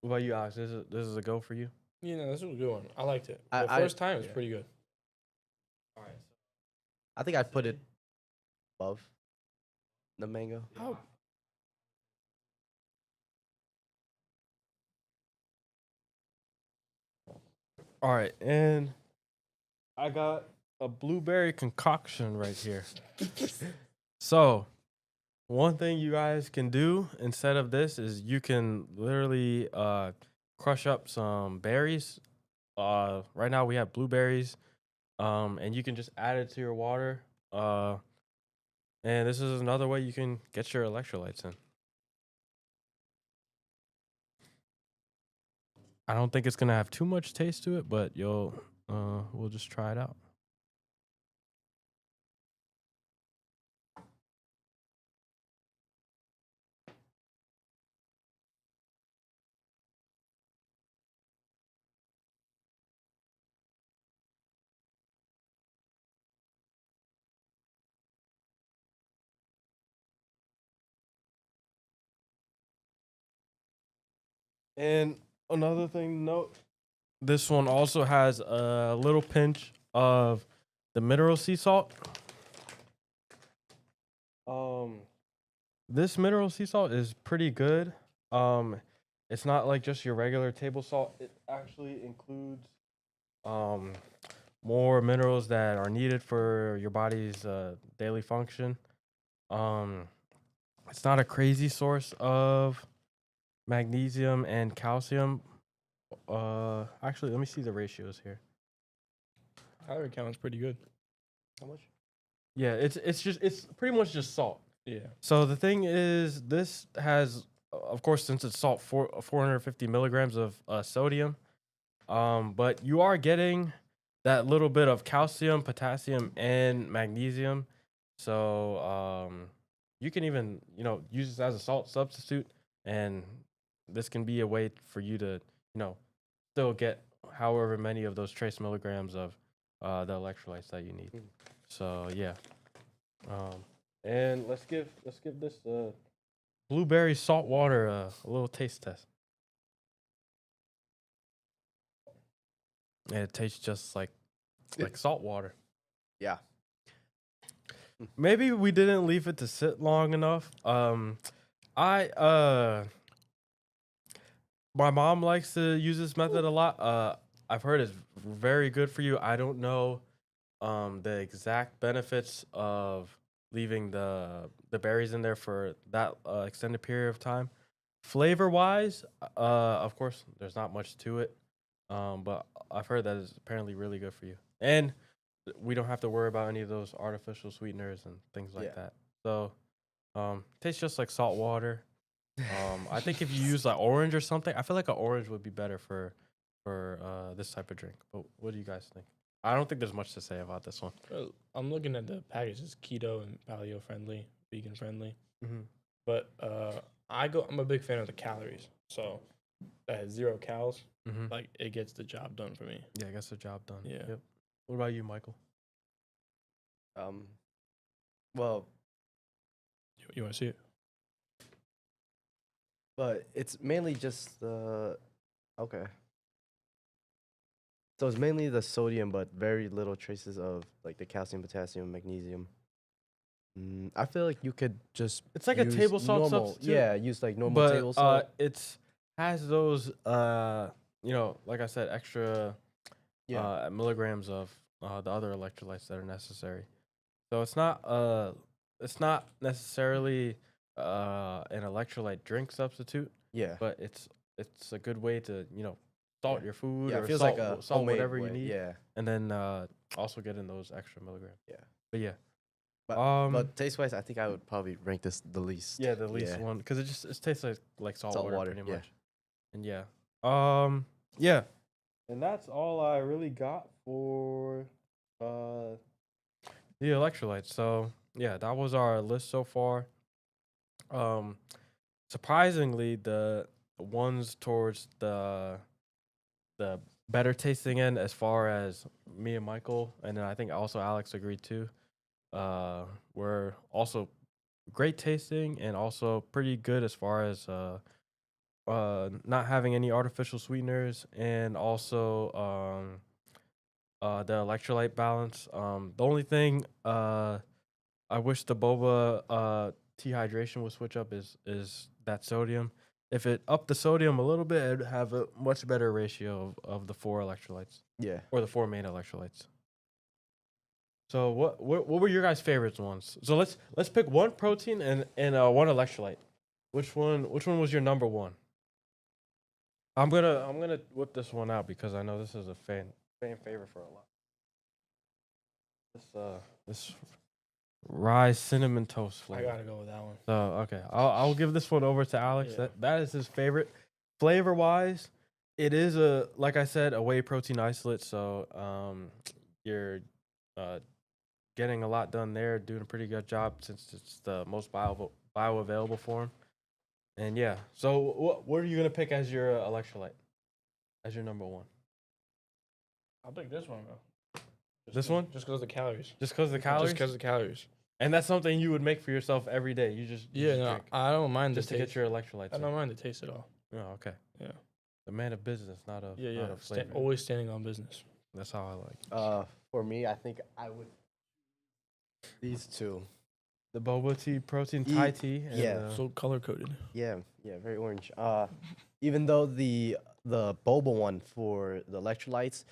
What about you, Alex? This is a go for you? You know, this was a good one. I liked it. I- The I- first time it was yeah. pretty good. All right. I think I'd put it above the mango. How? All right, and I got a blueberry concoction right here. So, one thing you guys can do instead of this is you can literally crush up some berries. Right now we have blueberries, and you can just add it to your water. And this is another way you can get your electrolytes in. I don't think it's gonna have too much taste to it, but we'll just try it out. And another thing to note, this one also has a little pinch of the mineral sea salt. This mineral sea salt is pretty good. It's not like just your regular table salt. It actually includes more minerals that are needed for your body's daily function. It's not a crazy source of magnesium and calcium. Actually, let me see the ratios here. Calorie count is pretty good. How much? Yeah, it's pretty much just salt. Yeah. So the thing is, this has, of course, since it's salt, 450 milligrams of sodium. But you are getting that little bit of calcium, potassium, and magnesium. So you can even use this as a salt substitute, and this can be a way for you to still get however many of those trace milligrams of the electrolytes that you need. So yeah. And let's give this blueberry salt water a little taste test. And it tastes just like salt water. Yeah. Maybe we didn't leave it to sit long enough. My mom likes to use this method a lot. I've heard it's very good for you. I don't know the exact benefits of leaving the berries in there for that extended period of time. Flavor wise, of course, there's not much to it. But I've heard that it's apparently really good for you. And we don't have to worry about any of those artificial sweeteners and things like Yeah. that. So tastes just like salt water. I think if you use like orange or something, I feel like an orange would be better for this type of drink. But what do you guys think? I don't think there's much to say about this one. Well, I'm looking at the package. It's keto and paleo friendly, vegan friendly. Mm-hmm. But I'm a big fan of the calories. So that has 0 calories. Mm-hmm. Like it gets the job done for me. Yeah, I guess the job done. Yeah. Yep. What about you, Michael? Well, You want to see it? but it's mainly just the okay. So it's mainly the sodium, but very little traces of like the calcium, potassium, magnesium. I feel like you could just It's like a use table salt normal, substitute. yeah, use like normal But table salt. it's has those like I said, extra milligrams of the other electrolytes that are necessary. So it's not necessarily an electrolyte drink substitute, Yeah. but it's a good way to salt your food Yeah, or it feels salt, like a salt homemade whatever way. you need, Yeah. and then also get in those extra milligrams. Yeah. But yeah, But taste wise, I think I would probably rank this the least. yeah, the least one because it tastes like salt, Salt water, water, pretty yeah. much. And yeah, and that's all I really got for the electrolytes. So yeah, that was our list so far. Surprisingly, the ones towards the better tasting end, as far as me and Michael, and then I think also Alex agreed too, were also great tasting and also pretty good as far as not having any artificial sweeteners, and also the electrolyte balance. The only thing I wish the boba tea hydration would switch up is that sodium. If it upped the sodium a little bit, it'd have a much better ratio of the 4 electrolytes, Yeah. or the 4 main electrolytes. So what were your guys' favorites ones? So let's pick one protein and one electrolyte. Which one was your number one? I'm gonna whip this one out because I know this is a fan favorite for a lot. This rye cinnamon toast I flavor. gotta go with that one. So okay, I'll give this one over to Alex. Yeah. That is his favorite. Flavor wise, it is like I said, a whey protein isolate. So you're getting a lot done there, doing a pretty good job since it's the most bioavailable form. And yeah, so what are you gonna pick as your electrolyte, as your number one? I'll pick this one though. This one? Just because of the calories. Just because the calories? Just because of the calories. And that's something you would make for yourself every day. You just drink I don't mind just the to taste. get your electrolytes. I don't mind the taste at all. Oh, okay. Yeah. The man of business, not of not of flavor. Always standing on business. That's how I like. For me, I think I would these two. The boba tea, protein Thai tea. And, yeah. So color coded. Yeah, very orange. Even though the boba one for the electrolytes,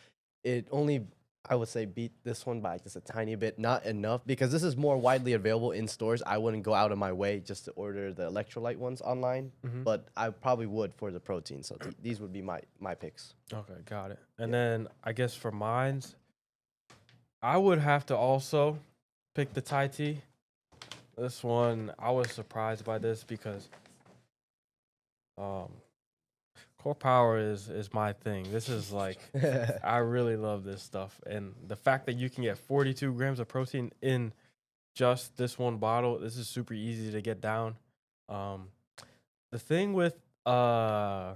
it only, I would say, beat this one by just a tiny bit, not enough, because this is more widely available in stores. I wouldn't go out of my way just to order the electrolyte ones online, but I probably would for the protein. So these would be my picks. Okay, got it. And then I guess for mines, I would have to also pick the Thai tea. This one, I was surprised by this because Core Power is my thing. This is like, I really love this stuff. And the fact that you can get 42 grams of protein in just this one bottle, this is super easy to get down. The thing with higher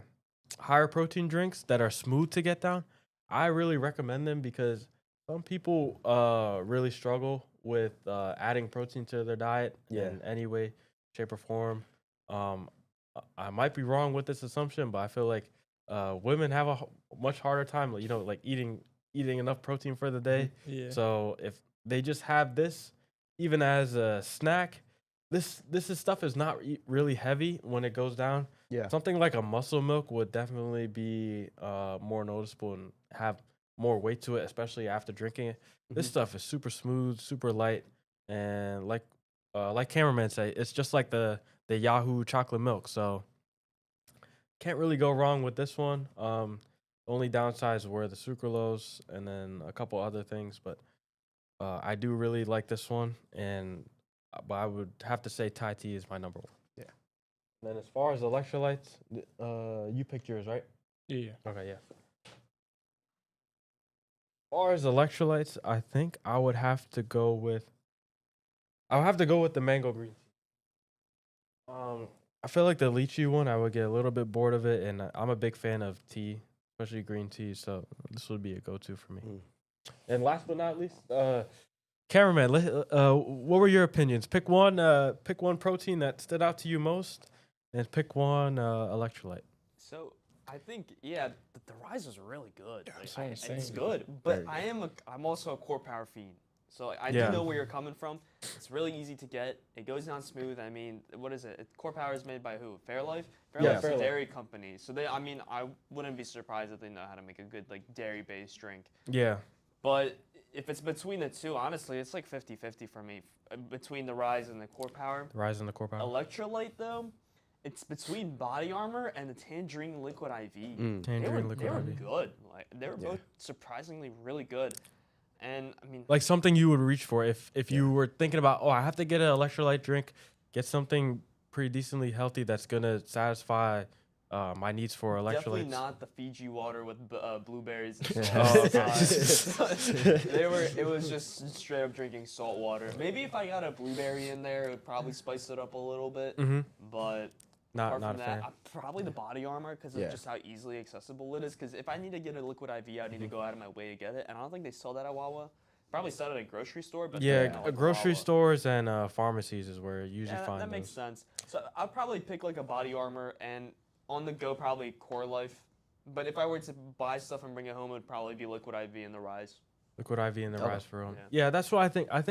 protein drinks that are smooth to get down, I really recommend them because some people really struggle with adding protein to their diet in any way, shape, or form. I might be wrong with this assumption, but I feel like women have a much harder time, like eating enough protein for the day. Yeah. So if they just have this, even as a snack, this stuff is not really heavy when it goes down. Yeah. Something like a Muscle Milk would definitely be more noticeable and have more weight to it, especially after drinking it. This stuff is super smooth, super light, and like cameraman say, it's just like the Yahoo chocolate milk. So can't really go wrong with this one. Only downsides were the sucralose and then a couple other things, but I do really like this one, but I would have to say Thai tea is my number one. Yeah. And then as far as electrolytes, you picked yours, right? Yeah. Okay, yeah. As far as electrolytes, I think I would have to go with the mango green tea. I feel like the lychee one, I would get a little bit bored of it, and I'm a big fan of tea, especially green tea, so this would be a go-to for me. And last but not least, cameraman, what were your opinions? Pick one protein that stood out to you most, and pick one electrolyte. So I think the Rise is really good. Like, I'm it's saying. good, but I'm also a Core Power fiend. So I Yeah. do know where you're coming from. It's really easy to get. It goes down smooth. I mean, what is it? Core Power is made by who? Fairlife? Yeah, Fairlife's a Fairlife. dairy company. So I mean, I wouldn't be surprised if they know how to make a good like dairy-based drink. Yeah. But if it's between the two, honestly, it's like 50-50 for me. Between the Rise and the Core Power. The rise in the core power. Electrolyte, though, it's between Body Armor and the Tangerine Liquid IV. Mm. Tangerine liquid They were IV. good. Like they were Yeah. both surprisingly really good. And I mean, Like something you would reach for if you were thinking about, oh, I have to get an electrolyte drink, get something pretty decently healthy that's gonna satisfy my needs for electrolytes. definitely not the Fiji water with blueberries. And Oh, salt. It was just straight up drinking salt water. Maybe if I got a blueberry in there, it would probably spice it up a little bit. Mm-hmm. But Not apart not a from fan. that, probably the Body Armor because Yeah. of just how easily accessible it is. Because if I need to get a liquid IV, I need to go out of my way to get it, and I don't think they sell that at Wawa. Probably sell it at a grocery store, but Yeah, not like grocery Wawa. stores and pharmacies is where you usually Yeah, find that those. makes sense. So I'd probably pick like a Body Armor and on the go probably Core Life. But if I were to buy stuff and bring it home, it would probably be Liquid IV and the Rise. Liquid IV and the Oh, Rise for Rome. yeah. Yeah, that's what I think. I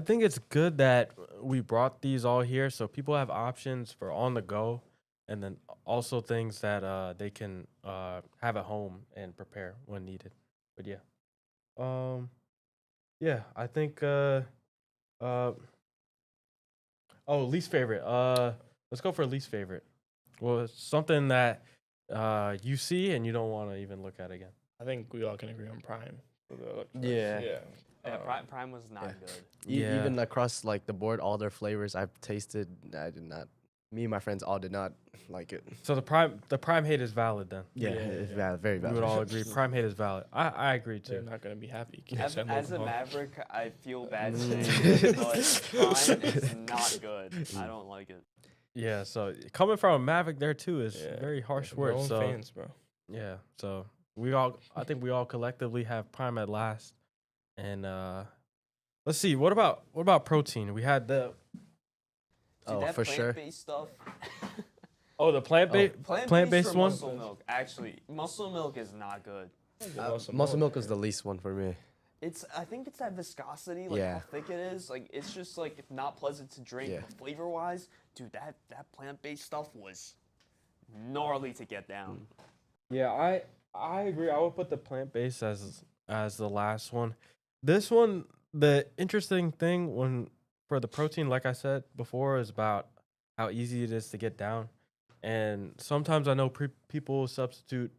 think it's good that we brought these all here so people have options for on the go, and then also things that they can have at home and prepare when needed. But yeah, I think least favorite. Let's go for least favorite. Well, it's something that you see and you don't want to even look at again. I think we all can agree on Prime. For the electrolytes. Yeah. Yeah. Yeah, Um, Prime was not yeah. good. Yeah. Even across like the board, all their flavors I've tasted, I did not. Me and my friends all did not like it. So the prime hate is valid then. Yeah, Yeah, it's yeah. valid, very We valid. would all agree. Prime hate is valid. I agree They're too. not gonna be happy. You can't As, send as them a home. Maverick, I feel bad Mm. saying it, but Prime is not good. I don't like it. Yeah. So coming from a Maverick there too is Yeah. very harsh We're words. own So fans, bro. yeah. So I think we all collectively have Prime at last. And let's see. What about protein? We had the Dude, Oh, that for sure. plant-based stuff. the plant-based Plant-based for one. muscle milk. Actually, muscle milk is not good. Muscle milk is the least one for me. I think it's that viscosity, like Yeah. how thick it is. Like it's just like not pleasant to drink. Yeah. But flavor-wise, dude, that plant-based stuff was gnarly to get down. Yeah, I agree. I would put the plant-based as the last one. This one, the interesting thing for the protein, like I said before, is about how easy it is to get down. And sometimes I know people substitute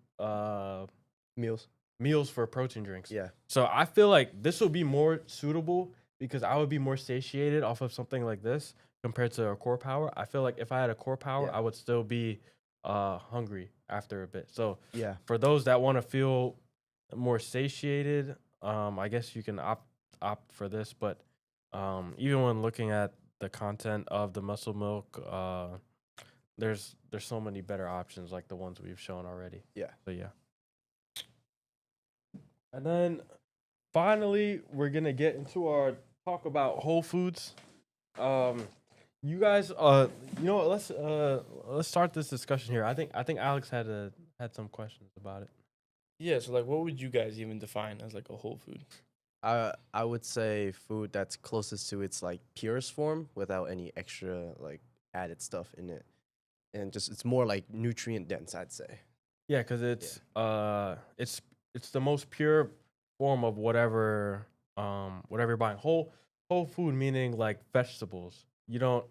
Meals. meals for protein drinks. Yeah. So I feel like this will be more suitable because I would be more satiated off of something like this compared to a core power. I feel like if I had a core power, Yeah. I would still be hungry after a bit. So Yeah. for those that want to feel more satiated, I guess you can opt for this. But even when looking at the content of the muscle milk, there's so many better options like the ones we've shown already. Yeah. So yeah. And then finally, we're gonna get into our talk about Whole Foods. You guys, you know what? Let's start this discussion here. I think Alex had some questions about it. Yeah, so like, what would you guys even define as like a whole food? I would say food that's closest to its like purest form without any extra like added stuff in it, and just it's more like nutrient dense. I'd say. Yeah, because it's the most pure form of whatever you're buying. Whole food meaning like vegetables. You don't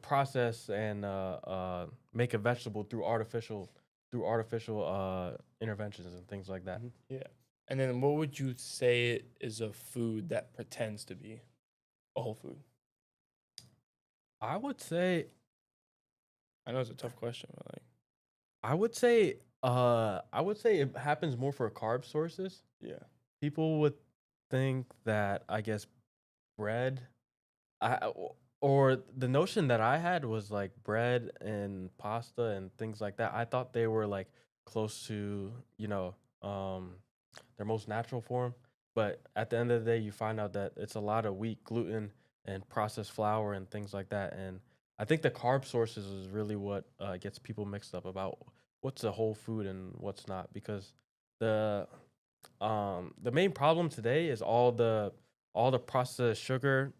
process and make a vegetable through artificial interventions and things like that. Yeah. And then what would you say is a food that pretends to be a whole food? I would say I know it's a tough question, but like, I would say it happens more for carb sources. yeah. People would think that I guess bread, or the notion that I had was like bread and pasta and things like that. I thought they were like close to their most natural form, but at the end of the day, you find out that it's a lot of wheat, gluten, and processed flour and things like that. And I think the carb sources is really what gets people mixed up about what's a whole food and what's not, because the the main problem today is all the processed sugar,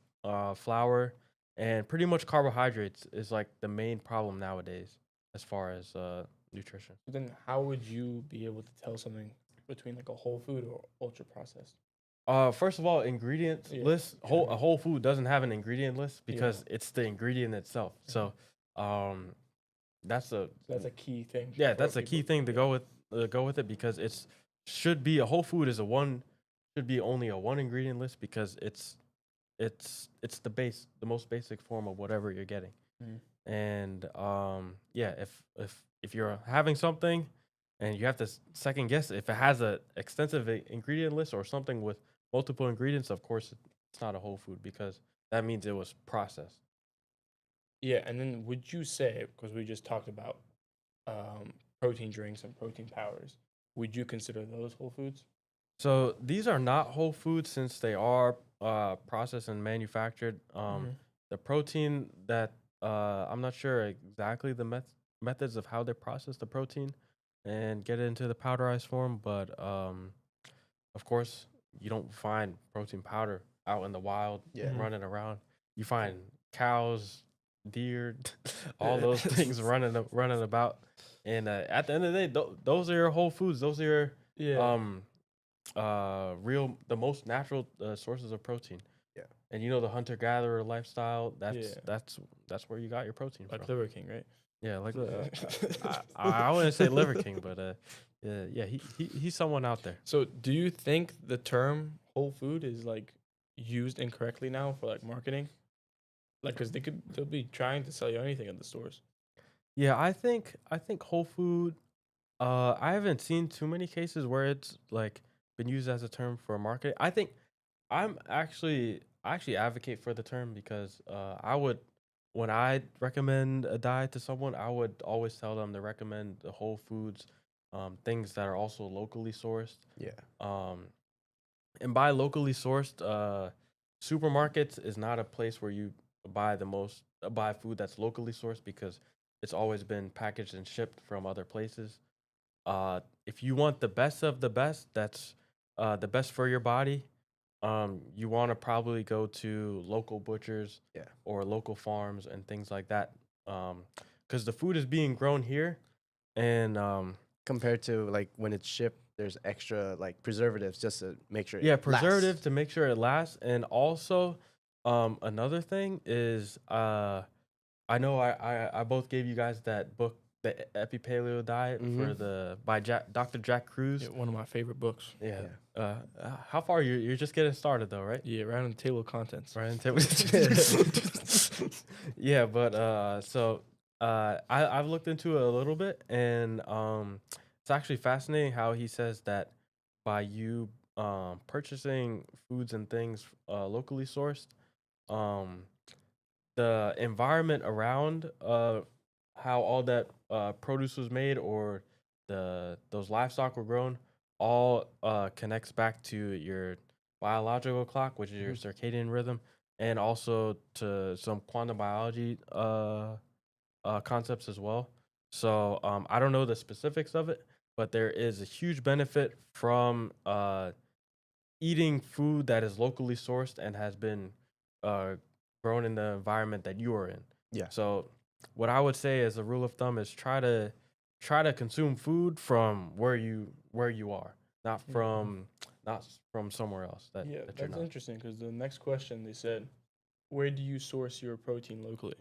flour, and pretty much carbohydrates is like the main problem nowadays as far as nutrition. Then how would you be able to tell something between like a whole food or ultra processed? First of all, ingredient Yeah, list. yeah, A yeah. whole food doesn't have an ingredient list Yeah. because it's the ingredient itself. So, that's a That's a key thing. yeah, for that's a key people. thing to go with it because it's should be a whole food is a one should be only a one ingredient list because it's the most basic form of whatever you're getting. Mhm. And yeah, if you're having something and you have to second guess if it has a extensive ingredient list or something with multiple ingredients, of course it's not a whole food because that means it was processed. Yeah, and then would you say, because we just talked about protein drinks and protein powders, would you consider those whole foods? So these are not whole foods since they are processed and manufactured. Mhm. The protein that I'm not sure exactly the methods of how they process the protein and get it into the powderized form, but of course you don't find protein powder out in the wild Yeah. running around. You find cows, deer, all those things running about. And at the end of the day, those are your whole foods. Those are your Yeah. the most natural sources of protein. Yeah. And you know the hunter gatherer lifestyle, Yeah. that's where you got your protein Like from. Liver King, right? Yeah, like Yeah. I wouldn't say Liver King, but yeah, he's someone out there. So, do you think the term whole food is like used incorrectly now for like marketing? Like, cause they'll be trying to sell you anything at the stores. Yeah, I think whole food. I haven't seen too many cases where it's like been used as a term for marketing. I think I actually advocate for the term because I would when I recommend a diet to someone, I would always tell them to recommend the whole foods, things that are also locally sourced. Yeah. Um, and by locally sourced, supermarkets is not a place where you buy food that's locally sourced because it's always been packaged and shipped from other places. If you want the best of the best, that's the best for your body. You want to probably go to local butchers, Yeah. or local farms and things like that. Because the food is being grown here, and Compared to like when it's shipped, there's extra like preservatives just to make sure. yeah, it preservative lasts. to make sure it lasts. And also, another thing is, I know I both gave you guys that book, the Epi Paleo Diet for Mhm. by Dr. Jack Cruz. Yeah, one of my favorite books. Yeah. How far you're just getting started though, right? Yeah, right on the table of contents. Right into yeah, but so I've looked into it a little bit, and it's actually fascinating how he says that by you purchasing foods and things locally sourced, um the environment around how all that produce was made or those livestock were grown all connects back to your biological clock, which is your circadian rhythm, and also to some quantum biology concepts as well. So I don't know the specifics of it, but there is a huge benefit from eating food that is locally sourced and has been uh, grown in the environment that you are in. Yeah. So what I would say as a rule of thumb is try to consume food from where you are, not Mhm. from somewhere else that, Yeah, that you're that's not. interesting because the next question they said, where do you source your protein locally?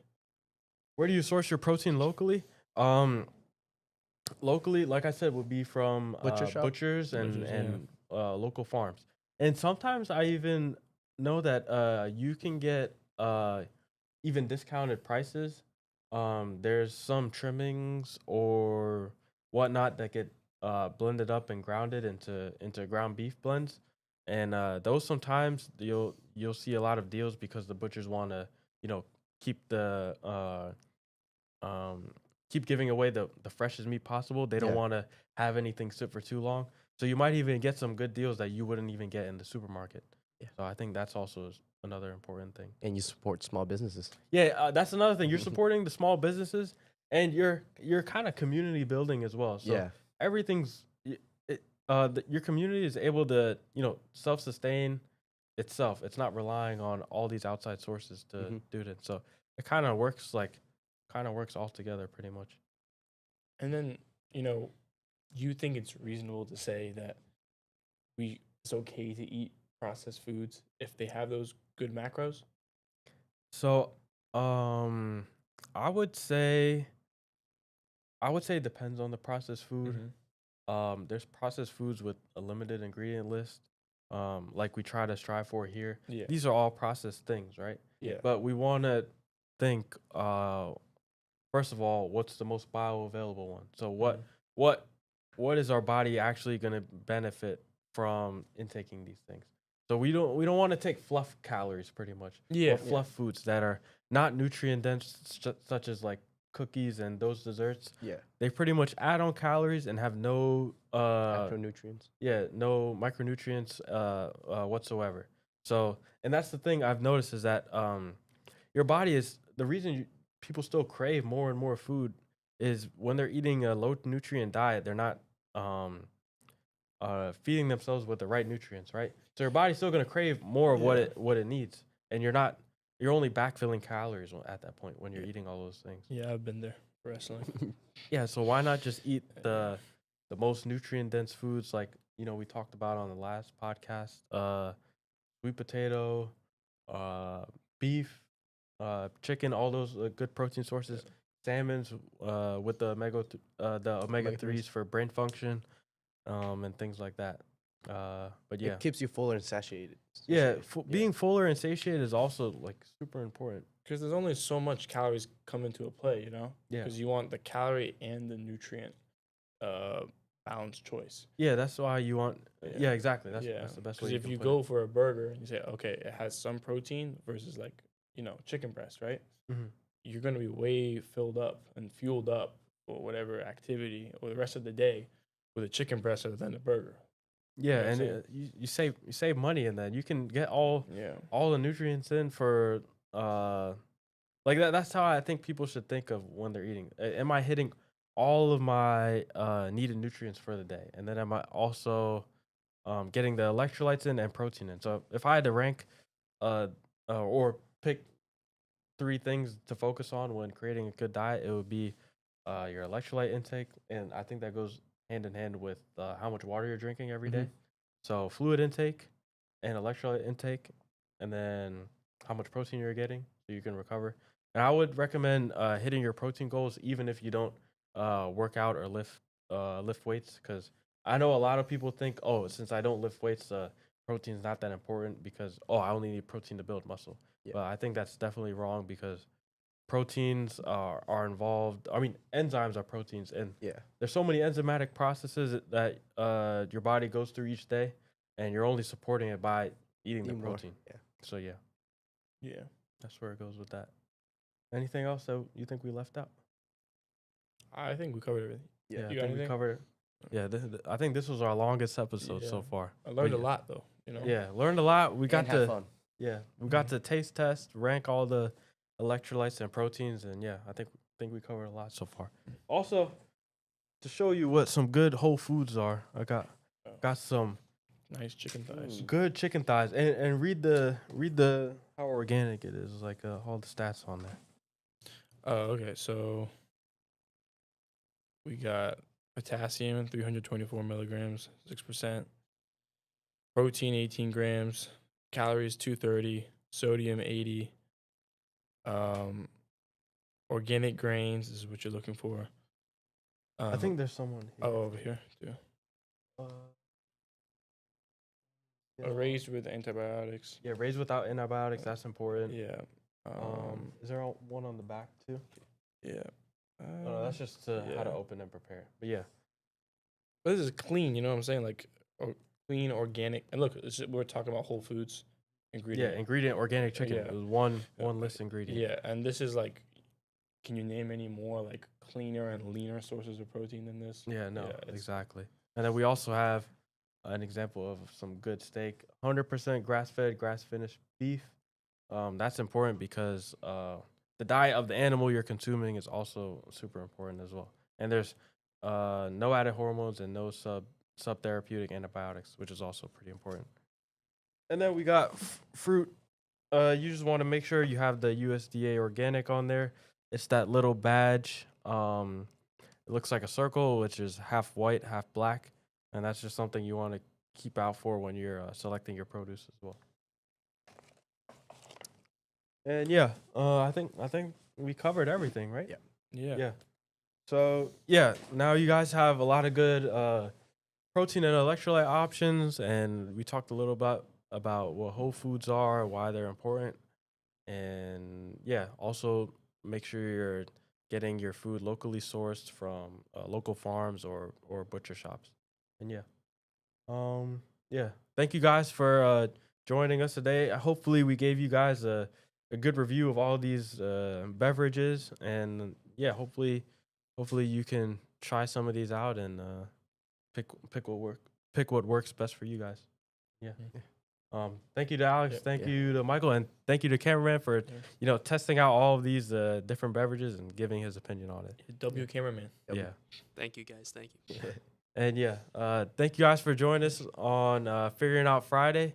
Where do you source your protein locally? Locally, like I said, would be from Butcher shop? butchers Butchers, yeah. and local farms. And sometimes I even know that you can get even discounted prices. There's some trimmings or whatnot that get blended up and grounded into ground beef blends, and those sometimes you'll see a lot of deals because the butchers want to keep the um, keep giving away the freshest meat possible. They don't Yeah. want to have anything sit for too long. So you might even get some good deals that you wouldn't even get in the supermarket. Yeah. So I think that's also another important thing. And you support small businesses. Yeah, that's another thing. You're supporting the small businesses, and you're kind of community building as well. So Yeah. everything's your community is able to, self-sustain itself. It's not relying on all these outside sources to Mhm. do it. So it kind of works all together pretty much. And then, you know, you think it's reasonable to say that it's okay to eat processed foods if they have those good macros? So, I would say it depends on the processed food. There's processed foods with a limited ingredient list, like we try to strive for here. Yeah. These are all processed things, right? Yeah. But we want to think, first of all, what's the most bioavailable one? So Mhm. what is our body actually going to benefit from intaking these things? So we don't want to take fluff calories pretty much, Yeah. or fluff foods that are not nutrient dense, such as like cookies and those desserts. Yeah. They pretty much add on calories and have no Macronutrients. no micronutrients whatsoever. So, and that's the thing I've noticed is that your body is the reason people still crave more and more food is when they're eating a low nutrient diet, they're not feeding themselves with the right nutrients, right? So your body's still gonna crave more of Yeah. what it needs, and you're only backfilling calories at that point when you're eating all those things. Yeah, I've been there for wrestling. Yeah, so why not just eat the most nutrient dense foods like we talked about on the last podcast, sweet potato, beef, chicken, all those good protein sources, salmons, with the omega threes for brain function, and things like that. But yeah, It keeps you fuller and satiated. yeah, Satiated. being fuller and satiated is also like super important. Because there's only so much calories come into a play, you know? Yeah. Because you want the calorie and the nutrient balanced choice. Yeah, that's why you want. Yeah. Yeah, exactly. That's Yeah. the best way. Because if can you put go it. for a burger and you say, okay, it has some protein versus like, chicken breast, right? Mhm. You're going to be way filled up and fueled up for whatever activity or the rest of the day with a chicken breast other than a burger. Yeah, what I'm and saying? you save money in that. You can get all Yeah. the nutrients in for like that. That's how I think people should think of when they're eating. Am I hitting all of my needed nutrients for the day, and then am I also getting the electrolytes in and protein in? So if I had to rank or pick 3 things to focus on when creating a good diet, it would be your electrolyte intake, and I think that goes hand in hand with how much water you're drinking every day. So fluid intake and electrolyte intake, and then how much protein you're getting so you can recover. And I would recommend hitting your protein goals even if you don't work out or lift weights, because I know a lot of people think, oh, since I don't lift weights, protein's not that important because I only need protein to build muscle. Yeah. But I think that's definitely wrong because proteins are involved. I mean, enzymes are proteins, and Yeah. there's so many enzymatic processes that your body goes through each day, and you're only supporting it by eating the Eat more. protein. Yeah. So yeah, Yeah. that's where it goes with that. Anything else that you think we left out? I think we covered everything. Yeah. I You got think we anything? covered it. Yeah, I think this was our longest episode so Yeah. far. I learned yeah. a lot though, you know? Yeah, learned a lot. We got And have to fun. yeah, we got to taste test, rank all the electrolytes and proteins, and yeah, I think we covered a lot so far. Also, to show you what some good whole foods are, I got some Nice chicken thighs. good chicken thighs, and read the how organic it is, like all the stats on there. Oh, okay. So we got potassium, 324 milligrams, 6%. Protein, 18 grams. Calories, 230. Sodium, 80. Organic grains is what you're looking for. I think there's someone here. Oh, over here too. Raised with antibiotics. Yeah, raised without antibiotics. That's important. Yeah. Is there one on the back too? Yeah. Oh, no, that's just how yeah. to open and prepare. But yeah, But this is clean, you know what I'm saying? Like clean, organic. And look, we're talking about whole foods ingredient. yeah, ingredient organic chicken. Yeah. It was one list ingredient. Yeah, and this is like, can you name any more like cleaner and leaner sources of protein than this? Yeah, no, it's- exactly. And then we also have an example of some good steak, 100% grass-fed, grass-finished beef. That's important because the diet of the animal you're consuming is also super important as well. And there's no added hormones and no subtherapeutic antibiotics, which is also pretty important. And then we got fruit. You just want to make sure you have the USDA organic on there. It's that little badge. It looks like a circle, which is half white, half black, and that's just something you want to keep out for when you're selecting your produce as well. And yeah, I think we covered everything, right? Yeah. Yeah. So yeah, now you guys have a lot of good protein and electrolyte options, and we talked a little about what whole foods are, why they're important, and yeah, also make sure you're getting your food locally sourced from local farms or butcher shops. And yeah, thank you guys for joining us today. Hopefully, we gave you guys a good review of all these beverages, and yeah, hopefully you can try some of these out and pick what works best for you guys. Yeah. Thank you to Alex, Yeah. thank you to Michael, and thank you to cameraman for testing out all of these different beverages and giving his opinion on it. W cameraman. Yep. Yeah. Thank you guys. Thank you. And yeah, thank you guys for joining us on Figuring Out Friday.